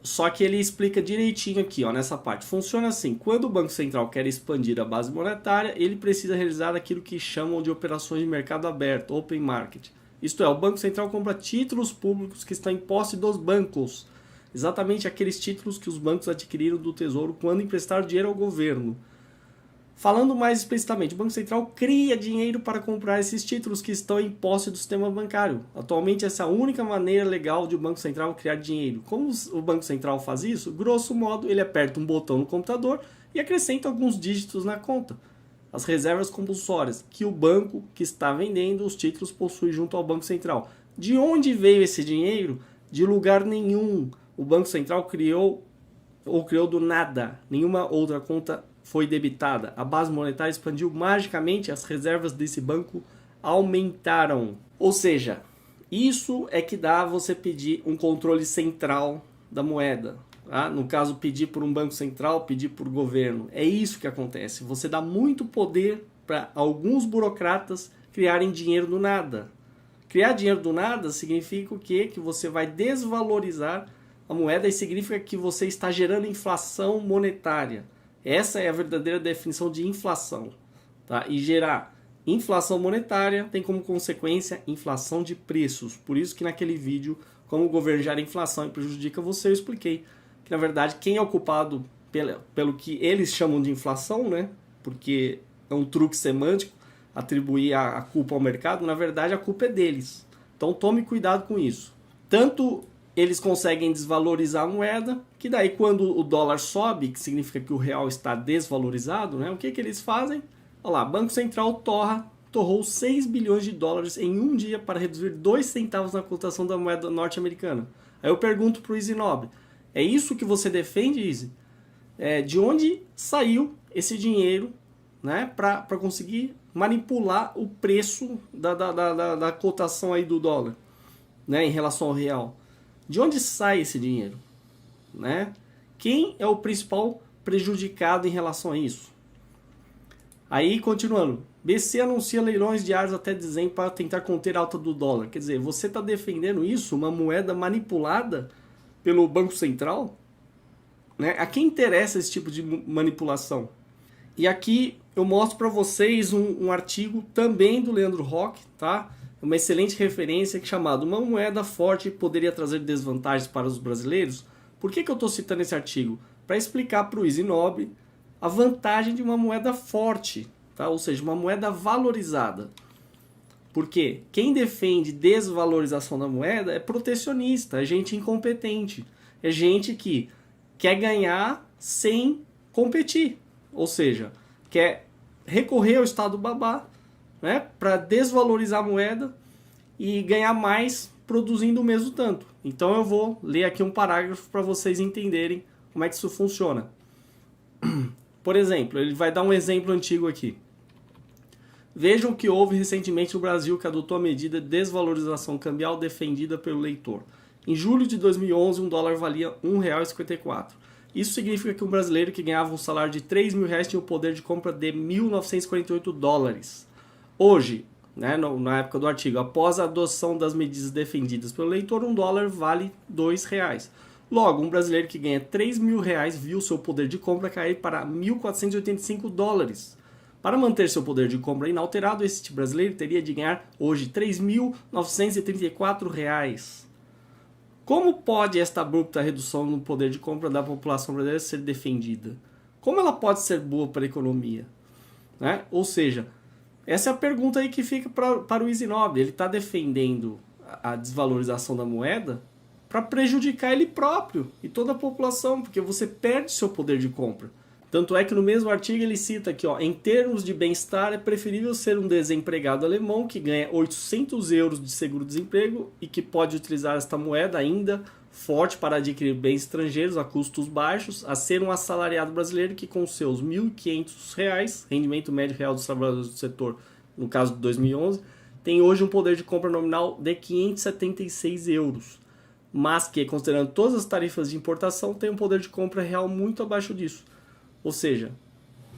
só que ele explica direitinho aqui, ó, nessa parte. Funciona assim, quando o Banco Central quer expandir a base monetária, ele precisa realizar aquilo que chamam de operações de mercado aberto, open market. Isto é, o Banco Central compra títulos públicos que estão em posse dos bancos, exatamente aqueles títulos que os bancos adquiriram do Tesouro quando emprestaram dinheiro ao governo. Falando mais explicitamente, o Banco Central cria dinheiro para comprar esses títulos que estão em posse do sistema bancário. Atualmente, essa é a única maneira legal de o Banco Central criar dinheiro. Como o Banco Central faz isso? Grosso modo, ele aperta um botão no computador e acrescenta alguns dígitos na conta. As reservas compulsórias, que o banco que está vendendo os títulos possui junto ao Banco Central. De onde veio esse dinheiro? De lugar nenhum. O Banco Central criou do nada. Nenhuma outra conta foi debitada. A base monetária expandiu magicamente, as reservas desse banco aumentaram. Ou seja, isso é que dá você pedir um controle central da moeda. Tá? No caso, pedir por um banco central, pedir por governo. É isso que acontece. Você dá muito poder para alguns burocratas criarem dinheiro do nada. Criar dinheiro do nada significa o quê? Que você vai desvalorizar a moeda e significa que você está gerando inflação monetária. Essa é a verdadeira definição de inflação. Tá? E gerar inflação monetária tem como consequência inflação de preços. Por isso que naquele vídeo, como o governo gera inflação e prejudica você, eu expliquei que na verdade quem é o culpado pelo que eles chamam de inflação, né? Porque é um truque semântico atribuir a culpa ao mercado, na verdade a culpa é deles. Então tome cuidado com isso. Tanto eles conseguem desvalorizar a moeda, que daí quando o dólar sobe, que significa que o real está desvalorizado, né? O que eles fazem? Olha lá, Banco Central torrou 6 bilhões de dólares em um dia para reduzir 2 centavos na cotação da moeda norte-americana. Aí eu pergunto para o Easy Nobre, é isso que você defende, Easy? De onde saiu esse dinheiro, né, para conseguir manipular o preço da cotação aí do dólar, né, em relação ao real? De onde sai esse dinheiro? Né? Quem é o principal prejudicado em relação a isso? Aí, continuando, BC anuncia leilões diários até dezembro para tentar conter a alta do dólar. Quer dizer, você está defendendo isso, uma moeda manipulada pelo Banco Central? Né? A quem interessa esse tipo de manipulação? E aqui eu mostro para vocês um artigo também do Leandro Roque, tá? Uma excelente referência chamado Uma moeda forte poderia trazer desvantagens para os brasileiros. Por que eu estou citando esse artigo? Para explicar para o Easy Nobre a vantagem de uma moeda forte, tá? Ou seja, uma moeda valorizada. Porque quem defende desvalorização da moeda é protecionista, é gente incompetente, é gente que quer ganhar sem competir, ou seja, quer recorrer ao Estado babá, né, para desvalorizar a moeda e ganhar mais produzindo o mesmo tanto. Então eu vou ler aqui um parágrafo para vocês entenderem como é que isso funciona. Por exemplo, ele vai dar um exemplo antigo aqui. Vejam o que houve recentemente no Brasil que adotou a medida de desvalorização cambial defendida pelo leitor. Em julho de 2011, um dólar valia R$ 1,54. Isso significa que um brasileiro que ganhava um salário de R$3.000 tinha o poder de compra de 1.948 dólares. Hoje, né, na época do artigo, após a adoção das medidas defendidas pelo leitor, um dólar vale R$ 2. Logo, um brasileiro que ganha R$3.000 viu seu poder de compra cair para 1.485 dólares. Para manter seu poder de compra inalterado, este brasileiro teria de ganhar hoje R$ 3.934. Como pode esta abrupta redução no poder de compra da população brasileira ser defendida? Como ela pode ser boa para a economia? Né? Ou seja, essa é a pergunta aí que fica para o Easy Nobre. Ele está defendendo a desvalorização da moeda para prejudicar ele próprio e toda a população, porque você perde seu poder de compra. Tanto é que no mesmo artigo ele cita aqui, ó, em termos de bem-estar, é preferível ser um desempregado alemão que ganha 800 euros de seguro-desemprego e que pode utilizar esta moeda ainda forte para adquirir bens estrangeiros a custos baixos, a ser um assalariado brasileiro que com seus R$ 1.500, rendimento médio real dos trabalhadores do setor, no caso de 2011, tem hoje um poder de compra nominal de 576 euros, mas que, considerando todas as tarifas de importação, tem um poder de compra real muito abaixo disso. Ou seja,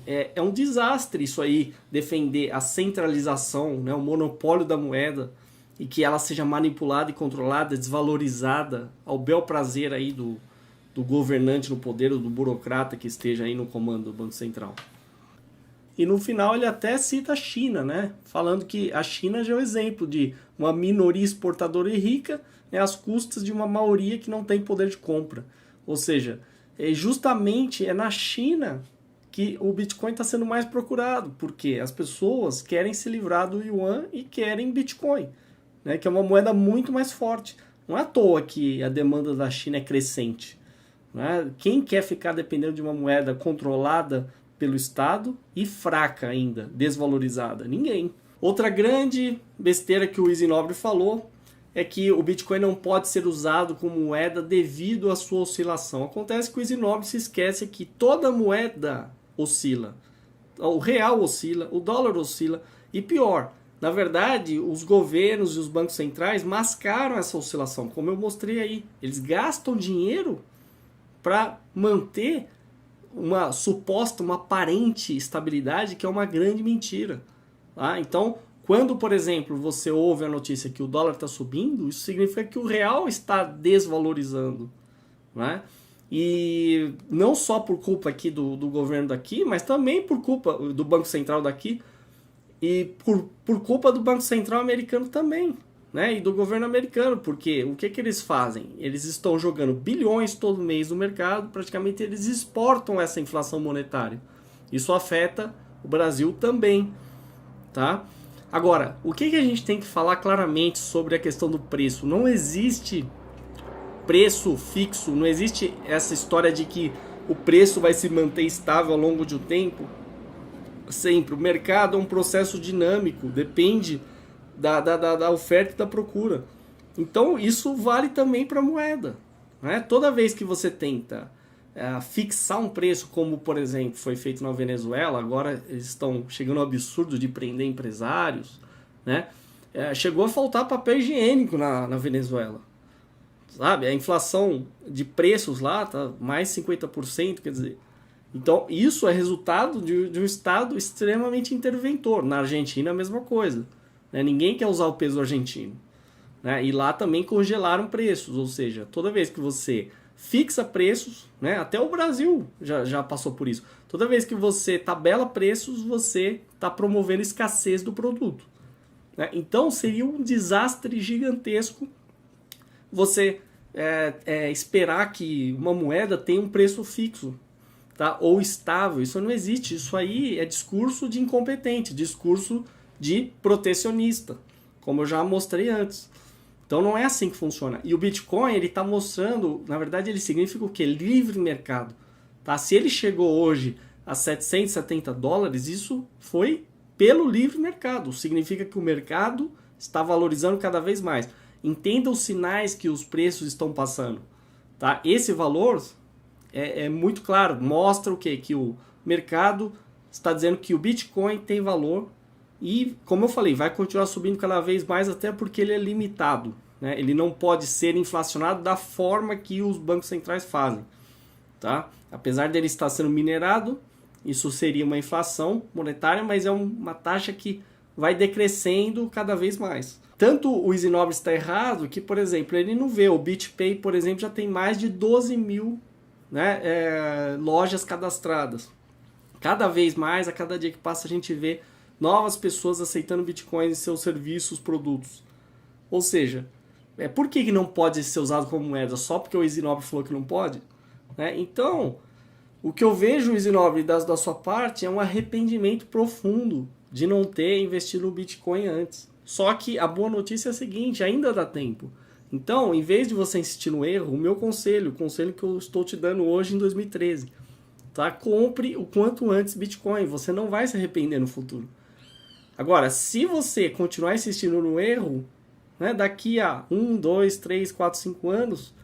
é um desastre isso aí, defender a centralização, né, o monopólio da moeda e que ela seja manipulada e controlada, desvalorizada ao bel prazer aí do governante no poder ou do burocrata que esteja aí no comando do Banco Central. E no final ele até cita a China, né, falando que a China já é um exemplo de uma minoria exportadora e rica, né, às custas de uma maioria que não tem poder de compra. Ou seja, justamente é na China que o Bitcoin está sendo mais procurado, porque as pessoas querem se livrar do Yuan e querem Bitcoin, né, que é uma moeda muito mais forte. Não é à toa que a demanda da China é crescente. Né? Quem quer ficar dependendo de uma moeda controlada pelo Estado e fraca ainda, desvalorizada? Ninguém. Outra grande besteira que o Easy Nobre falou é que o Bitcoin não pode ser usado como moeda devido à sua oscilação. Acontece que o Easy Nobre se esquece que toda moeda oscila. O real oscila, o dólar oscila e pior, na verdade, os governos e os bancos centrais mascaram essa oscilação, como eu mostrei aí. Eles gastam dinheiro para manter uma suposta, uma aparente estabilidade que é uma grande mentira. Tá? Então, Quando, por exemplo, você ouve a notícia que o dólar está subindo, isso significa que o real está desvalorizando, né? E não só por culpa aqui do governo daqui, mas também por culpa do Banco Central daqui e por culpa do Banco Central americano também, né? E do governo americano, porque o que eles fazem? Eles estão jogando bilhões todo mês no mercado, praticamente eles exportam essa inflação monetária. Isso afeta o Brasil também, tá? Agora, o que a gente tem que falar claramente sobre a questão do preço? Não existe preço fixo, não existe essa história de que o preço vai se manter estável ao longo de um tempo. Sempre. O mercado é um processo dinâmico, depende da oferta e da procura. Então, isso vale também para a moeda, né? Toda vez que você tenta fixar um preço, como por exemplo foi feito na Venezuela, agora eles estão chegando ao absurdo de prender empresários, né? Chegou a faltar papel higiênico na Venezuela, sabe? A inflação de preços lá tá mais 50%, quer dizer. Então isso é resultado de um estado extremamente interventor. Na Argentina a mesma coisa, né? Ninguém quer usar o peso argentino, né? E lá também congelaram preços, ou seja, toda vez que você fixa preços, né? Até o Brasil já passou por isso. Toda vez que você tabela preços, você está promovendo escassez do produto, né? Então seria um desastre gigantesco você esperar que uma moeda tenha um preço fixo, tá? Ou estável. Isso não existe. Isso aí é discurso de incompetente, discurso de protecionista, como eu já mostrei antes. Então não é assim que funciona. E o Bitcoin, ele está mostrando, na verdade ele significa o quê? Livre mercado. Tá? Se ele chegou hoje a $770, isso foi pelo livre mercado. Significa que o mercado está valorizando cada vez mais. Entenda os sinais que os preços estão passando. Tá? Esse valor é muito claro. Mostra o quê? Que o mercado está dizendo que o Bitcoin tem valor. E, como eu falei, vai continuar subindo cada vez mais, até porque ele é limitado, né? Ele não pode ser inflacionado da forma que os bancos centrais fazem, tá? Apesar dele estar sendo minerado, isso seria uma inflação monetária, mas é uma taxa que vai decrescendo cada vez mais. Tanto o Izinobre está errado que, por exemplo, ele não vê. O BitPay, por exemplo, já tem mais de 12 mil, né, lojas cadastradas. Cada vez mais, a cada dia que passa, a gente vê novas pessoas aceitando Bitcoin em seus serviços, produtos. Ou seja, por que não pode ser usado como moeda? Só porque o Izinobre falou que não pode? Né? Então, o que eu vejo, Izinobre, da sua parte, é um arrependimento profundo de não ter investido no Bitcoin antes. Só que a boa notícia é a seguinte, ainda dá tempo. Então, em vez de você insistir no erro, o meu conselho, o conselho que eu estou te dando hoje em 2013, tá? Compre o quanto antes Bitcoin, você não vai se arrepender no futuro. Agora, se você continuar insistindo no erro, né, daqui a 1, 2, 3, 4, 5 anos,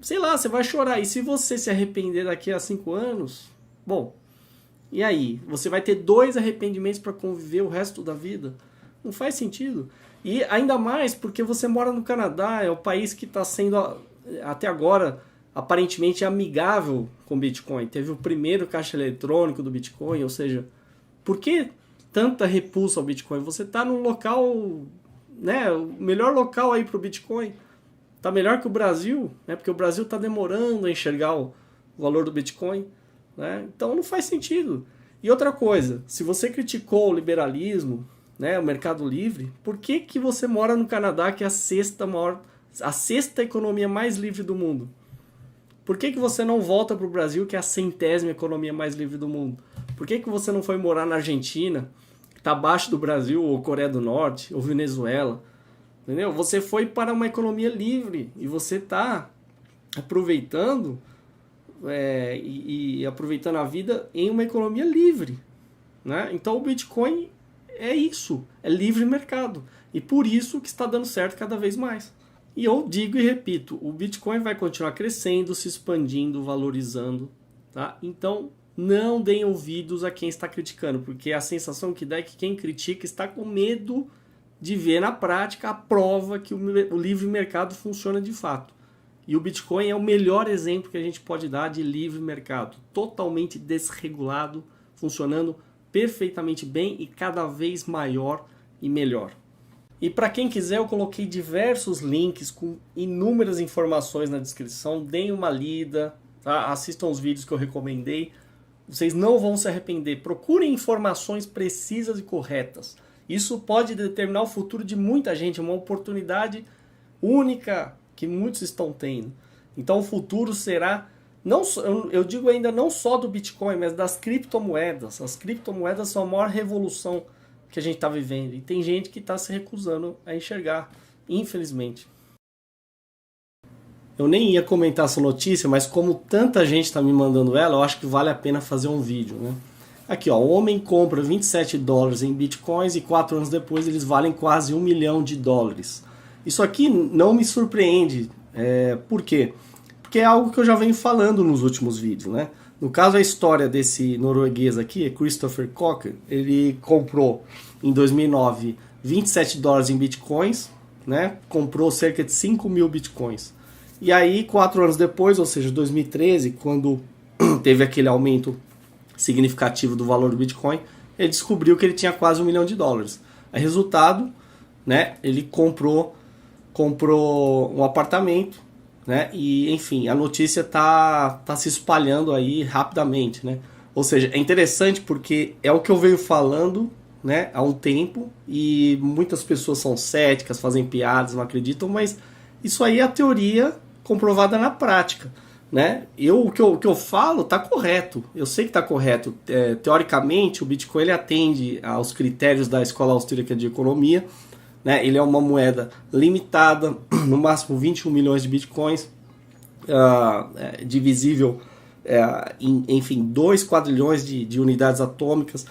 sei lá, você vai chorar. E se você se arrepender daqui a 5 anos, bom, e aí? Você vai ter 2 arrependimentos para conviver o resto da vida? Não faz sentido. E ainda mais porque você mora no Canadá, é o país que está sendo, até agora, aparentemente amigável com Bitcoin. Teve o primeiro caixa eletrônico do Bitcoin, ou seja, por que tanta repulsa ao Bitcoin? Você está num local, né, o melhor local aí para o Bitcoin. Está melhor que o Brasil, né, porque o Brasil está demorando a enxergar o valor do Bitcoin. Né? Então não faz sentido. E outra coisa, se você criticou o liberalismo, né, o mercado livre, por que você mora no Canadá, que é a sexta economia mais livre do mundo? Por que você não volta para o Brasil, que é a 100ª economia mais livre do mundo? Por que você não foi morar na Argentina, que está abaixo do Brasil, ou Coreia do Norte, ou Venezuela? Entendeu? Você foi para uma economia livre e você está aproveitando e aproveitando a vida em uma economia livre. Né? Então o Bitcoin é isso, é livre mercado. E por isso que está dando certo cada vez mais. E eu digo e repito, o Bitcoin vai continuar crescendo, se expandindo, valorizando. Tá? Então não deem ouvidos a quem está criticando, porque a sensação que dá é que quem critica está com medo de ver na prática a prova que o livre mercado funciona de fato. E o Bitcoin é o melhor exemplo que a gente pode dar de livre mercado, totalmente desregulado, funcionando perfeitamente bem e cada vez maior e melhor. E para quem quiser, eu coloquei diversos links com inúmeras informações na descrição. Deem uma lida, tá? Assistam os vídeos que eu recomendei. Vocês não vão se arrepender. Procurem informações precisas e corretas. Isso pode determinar o futuro de muita gente, uma oportunidade única que muitos estão tendo. Então o futuro será, não só, eu digo ainda não só do Bitcoin, mas das criptomoedas. As criptomoedas são a maior revolução que a gente está vivendo. E tem gente que está se recusando a enxergar, infelizmente. Eu nem ia comentar essa notícia, mas como tanta gente está me mandando ela, eu acho que vale a pena fazer um vídeo, né? Aqui, ó, o homem compra $27 em bitcoins e 4 anos depois eles valem quase $1 milhão. Isso aqui não me surpreende. Por quê? Porque é algo que eu já venho falando nos últimos vídeos, né? No caso, a história desse norueguês aqui, Christopher Cocker, ele comprou em 2009 $27 em bitcoins, né? Comprou cerca de 5 mil bitcoins. E aí, 4 anos depois, ou seja, 2013, quando teve aquele aumento significativo do valor do Bitcoin, ele descobriu que ele tinha quase $1 milhão. Aí, resultado, né? Ele comprou um apartamento, né? E, enfim, a notícia tá se espalhando aí rapidamente, né? Ou seja, é interessante porque é o que eu venho falando, né, há um tempo, e muitas pessoas são céticas, fazem piadas, não acreditam, mas isso aí é a teoria comprovada na prática, né? O que eu falo está correto, eu sei que está correto. Teoricamente, o Bitcoin ele atende aos critérios da Escola Austríaca de Economia, né? Ele é uma moeda limitada, no máximo 21 milhões de bitcoins, divisível em, enfim, 2 quadrilhões de unidades atômicas.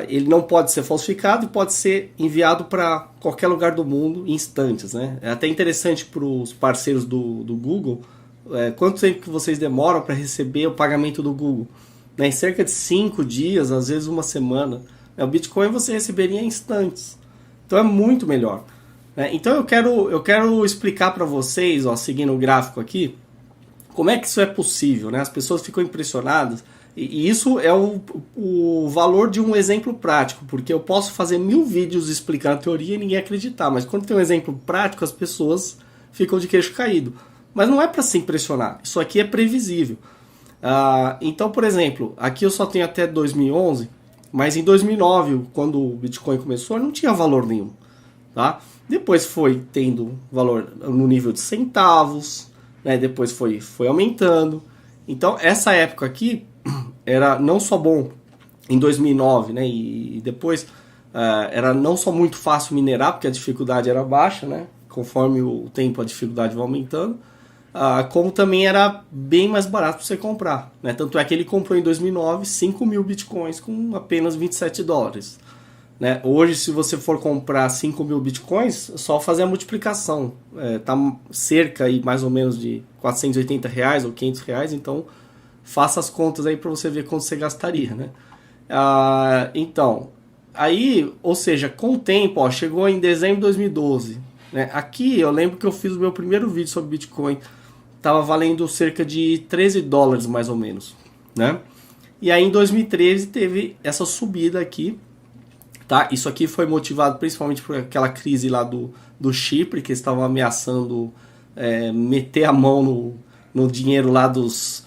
Ele não pode ser falsificado e pode ser enviado para qualquer lugar do mundo em instantes, né? É até interessante para os parceiros do Google, quanto tempo que vocês demoram para receber o pagamento do Google, né? Em cerca de 5 dias, às vezes uma semana. O Bitcoin você receberia em instantes. Então é muito melhor, né? Então eu quero explicar para vocês, ó, seguindo o gráfico aqui, como é que isso é possível, né? As pessoas ficam impressionadas. E isso é o valor de um exemplo prático, porque eu posso fazer 1000 vídeos explicando a teoria e ninguém acreditar, mas quando tem um exemplo prático, as pessoas ficam de queixo caído. Mas não é para se impressionar, isso aqui é previsível. Então, por exemplo, aqui eu só tenho até 2011, mas em 2009, quando o Bitcoin começou, não tinha valor nenhum, tá? Depois foi tendo valor no nível de centavos, né? Depois foi aumentando. Então, essa época aqui era não só bom em 2009, né? E depois era não só muito fácil minerar, porque a dificuldade era baixa, né? Conforme o tempo a dificuldade vai aumentando, como também era bem mais barato para você comprar, né? Tanto é que ele comprou em 2009 5 mil bitcoins com apenas $27, né? Hoje, se você for comprar 5 mil bitcoins, é só fazer a multiplicação, tá cerca aí mais ou menos de R$480 ou R$500, então faça as contas aí para você ver quanto você gastaria, né? Então, aí, ou seja, com o tempo, ó, chegou em dezembro de 2012, né? Aqui eu lembro que eu fiz o meu primeiro vídeo sobre Bitcoin, estava valendo cerca de $13 mais ou menos, né? E aí em 2013 teve essa subida aqui, tá? Isso aqui foi motivado principalmente por aquela crise lá do Chipre, que eles estavam ameaçando meter a mão no dinheiro lá dos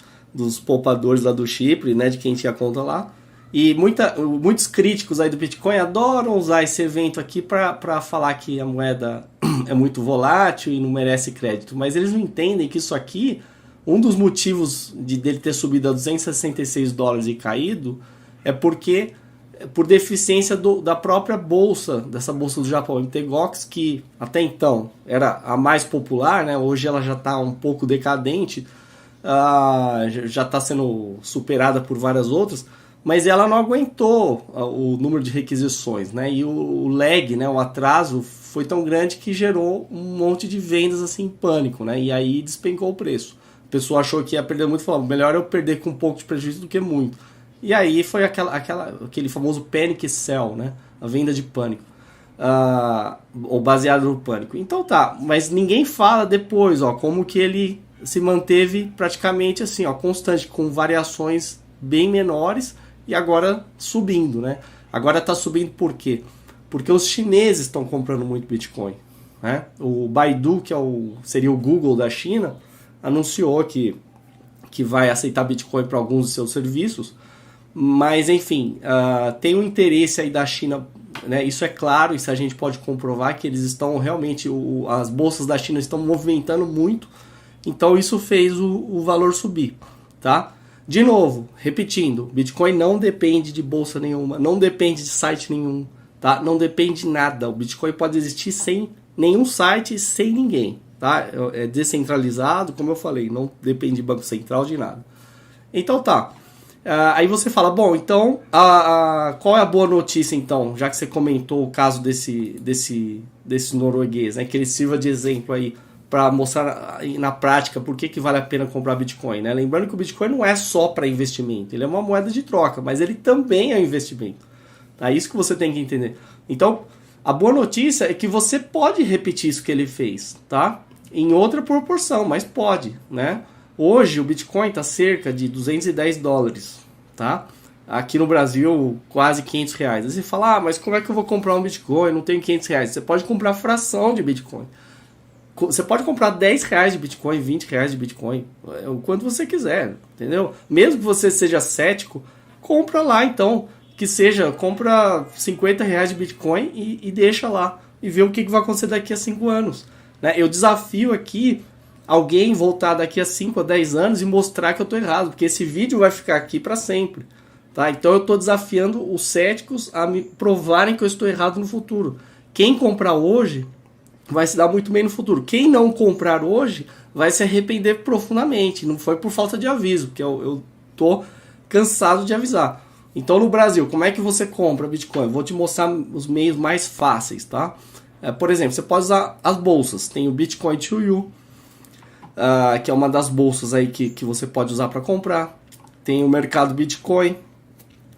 poupadores lá do Chipre, né, de quem tinha conta lá. E muitos críticos aí do Bitcoin adoram usar esse evento aqui para falar que a moeda é muito volátil e não merece crédito. Mas eles não entendem que isso aqui, um dos motivos dele ter subido a $266 e caído, é porque por deficiência da própria bolsa, dessa bolsa do Japão, MTGOX, que até então era a mais popular, né? Hoje ela já está um pouco decadente, já está sendo superada por várias outras, mas ela não aguentou o número de requisições, né? E o lag, né, o atraso, foi tão grande que gerou um monte de vendas assim em pânico, né? E aí despencou o preço. A pessoa achou que ia perder muito, falou, melhor eu perder com um pouco de prejuízo do que muito. E aí foi aquele famoso panic sell, né? A venda de pânico, ou baseado no pânico. Então tá, mas ninguém fala depois, ó, como que ele se manteve praticamente assim, ó, constante, com variações bem menores e agora subindo, né? Agora está subindo por quê? Porque os chineses estão comprando muito Bitcoin, né? O Baidu, que seria o Google da China, anunciou que vai aceitar Bitcoin para alguns de seus serviços, mas enfim, tem um interesse aí da China, né? Isso é claro, isso a gente pode comprovar que eles estão realmente, as bolsas da China estão movimentando muito, então isso fez o valor subir, tá? De novo, repetindo, Bitcoin não depende de bolsa nenhuma, não depende de site nenhum, tá? Não depende de nada, o Bitcoin pode existir sem nenhum site, sem ninguém, tá? É descentralizado, como eu falei, não depende de banco central, de nada. Então tá. Aí você fala, bom, então, qual é a boa notícia então? Já que você comentou o caso desse norueguês, né? Que ele sirva de exemplo aí para mostrar na prática por que vale a pena comprar Bitcoin, né? Lembrando que o Bitcoin não é só para investimento, ele é uma moeda de troca, mas ele também é um investimento. Tá? Isso que você tem que entender. Então, a boa notícia é que você pode repetir isso que ele fez, tá? Em outra proporção, mas pode, né? Hoje o Bitcoin está cerca de $210, tá? Aqui no Brasil, quase R$500. Aí você fala, mas como é que eu vou comprar um Bitcoin? Não tenho R$500. Você pode comprar fração de Bitcoin. Você pode comprar R$10 de Bitcoin, R$20 de Bitcoin, o quanto você quiser, entendeu? Mesmo que você seja cético, compra lá então, que seja, compra R$50 de Bitcoin e deixa lá, e vê o que vai acontecer daqui a 5 anos. Né? Eu desafio aqui alguém voltar daqui a 5 a 10 anos e mostrar que eu estou errado, porque esse vídeo vai ficar aqui para sempre. Tá? Então eu estou desafiando os céticos a me provarem que eu estou errado no futuro. Quem comprar hoje vai se dar muito bem no futuro. Quem não comprar hoje vai se arrepender profundamente. Não foi por falta de aviso, porque eu estou cansado de avisar. Então no Brasil, como é que você compra Bitcoin? Vou te mostrar os meios mais fáceis, tá? Por exemplo, você pode usar as bolsas. Tem o Bitcoin to You, que é uma das bolsas aí que você pode usar para comprar. Tem o mercado Bitcoin,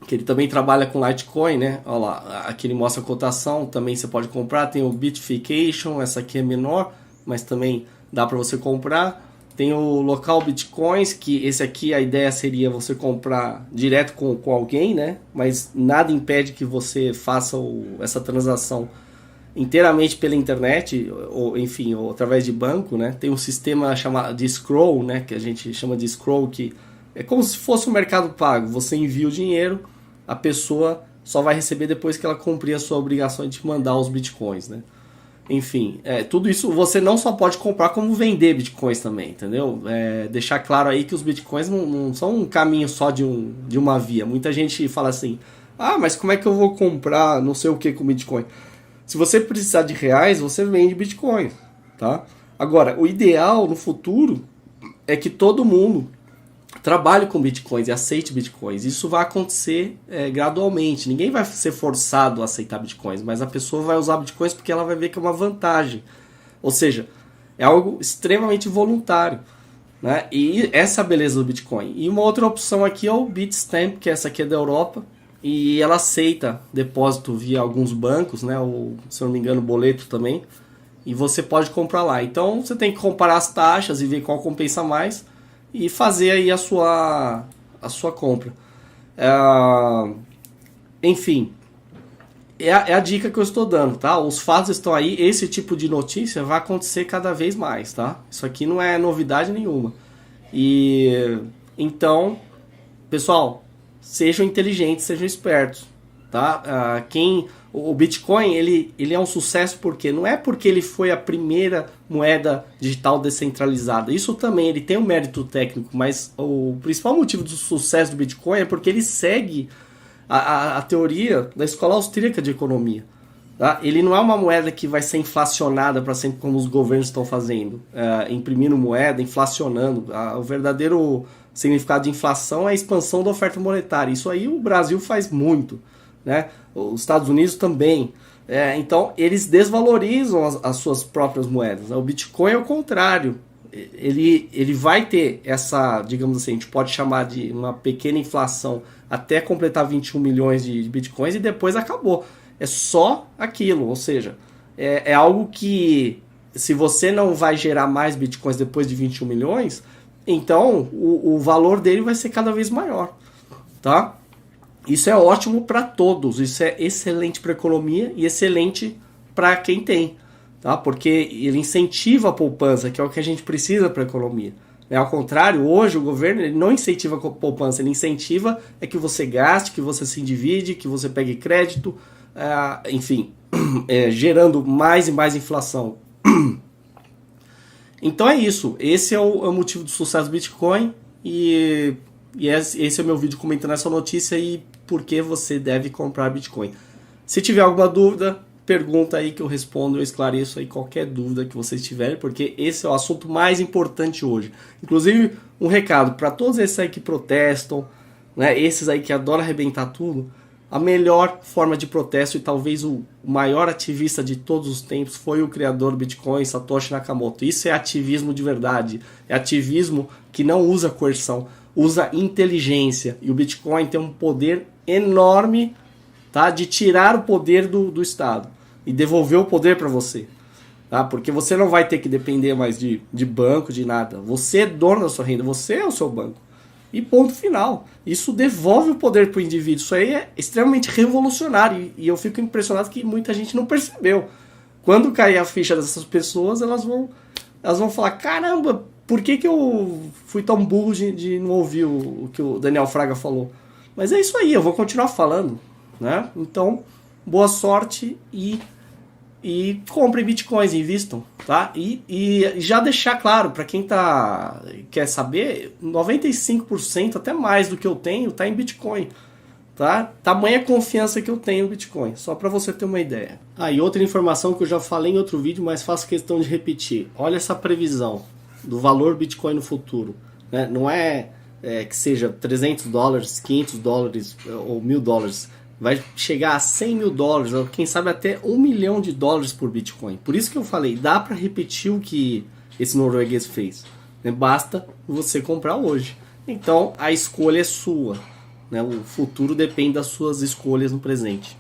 que ele também trabalha com Litecoin, né? Olha lá, aqui ele mostra a cotação, também você pode comprar. Tem o Bitfication, essa aqui é menor, mas também dá para você comprar. Tem o local Bitcoins, que esse aqui a ideia seria você comprar direto com alguém, né? Mas nada impede que você faça essa transação inteiramente pela internet, ou enfim, ou através de banco, né? Tem um sistema chamado de Scroll, né? Que a gente chama de Scroll, que é como se fosse um mercado pago. Você envia o dinheiro, a pessoa só vai receber depois que ela cumprir a sua obrigação de te mandar os Bitcoins, né? Enfim, tudo isso você não só pode comprar, como vender Bitcoins também, entendeu? Deixar claro aí que os Bitcoins não são um caminho só de uma via. Muita gente fala assim, mas como é que eu vou comprar não sei o que com Bitcoin? Se você precisar de reais, você vende Bitcoin, tá? Agora, o ideal no futuro é que todo mundo trabalhe com Bitcoins e aceite Bitcoins. Isso vai acontecer gradualmente. Ninguém vai ser forçado a aceitar Bitcoins, mas a pessoa vai usar Bitcoins porque ela vai ver que é uma vantagem. Ou seja, é algo extremamente voluntário. Né? E essa é a beleza do Bitcoin. E uma outra opção aqui é o Bitstamp, que essa aqui é da Europa. E ela aceita depósito via alguns bancos, né? Ou, se eu não me engano, boleto também. E você pode comprar lá. Então você tem que comparar as taxas e ver qual compensa mais e fazer aí a sua compra. Enfim, é a dica que eu estou dando, tá? Os fatos estão aí, esse tipo de notícia vai acontecer cada vez mais, tá? Isso aqui não é novidade nenhuma. E então, pessoal, sejam inteligentes, sejam espertos, tá? O Bitcoin ele é um sucesso porque não é porque ele foi a primeira moeda digital descentralizada. Isso também ele tem um mérito técnico, mas o principal motivo do sucesso do Bitcoin é porque ele segue a teoria da escola austríaca de economia. Tá? Ele não é uma moeda que vai ser inflacionada para sempre como os governos estão fazendo, imprimindo moeda, inflacionando. O verdadeiro significado de inflação é a expansão da oferta monetária. Isso aí o Brasil faz muito, né? Os Estados Unidos também. Então eles desvalorizam as suas próprias moedas. O Bitcoin é o contrário. Ele vai ter essa, digamos assim, a gente pode chamar de uma pequena inflação até completar 21 milhões de Bitcoins e depois acabou. É só aquilo, ou seja, é algo que se você não vai gerar mais Bitcoins depois de 21 milhões, então o valor dele vai ser cada vez maior, tá? Isso é ótimo para todos, isso é excelente para a economia e excelente para quem tem, tá? Porque ele incentiva a poupança, que é o que a gente precisa para a economia. Ao contrário, hoje o governo ele não incentiva a poupança, ele incentiva é que você gaste, que você se endivide, que você pegue crédito, enfim, gerando mais e mais inflação. Então é isso, esse é o motivo do sucesso do Bitcoin e esse é o meu vídeo comentando essa notícia e por que você deve comprar Bitcoin. Se tiver alguma dúvida, pergunta aí que eu respondo, eu esclareço aí qualquer dúvida que vocês tiverem, porque esse é o assunto mais importante hoje. Inclusive, um recado para todos esses aí que protestam, né, esses aí que adoram arrebentar tudo, a melhor forma de protesto e talvez o maior ativista de todos os tempos foi o criador do Bitcoin, Satoshi Nakamoto. Isso é ativismo de verdade, é ativismo que não usa coerção, usa inteligência. E o Bitcoin tem um poder enorme, tá, de tirar o poder do Estado e devolver o poder para você. Tá? Porque você não vai ter que depender mais de banco, de nada. Você é dono da sua renda, você é o seu banco. E ponto final. Isso devolve o poder para o indivíduo. Isso aí é extremamente revolucionário. E eu fico impressionado que muita gente não percebeu. Quando cair a ficha dessas pessoas, elas vão falar, caramba, por que eu fui tão burro de não ouvir o que o Daniel Fraga falou? Mas é isso aí, eu vou continuar falando. Né? Então, boa sorte e comprem bitcoins, invistam, tá? E já deixar claro, para quem quer saber, 95%, até mais do que eu tenho, tá em Bitcoin, tá? Tamanha confiança que eu tenho no Bitcoin, só para você ter uma ideia. E outra informação que eu já falei em outro vídeo, mas faço questão de repetir. Olha essa previsão do valor Bitcoin no futuro, né? Não é que seja $300, $500 ou $1.000, vai chegar a $100 mil, ou quem sabe até $1 milhão por Bitcoin. Por isso que eu falei, dá para repetir o que esse norueguês fez, né? Basta você comprar hoje. Então a escolha é sua, né? O futuro depende das suas escolhas no presente.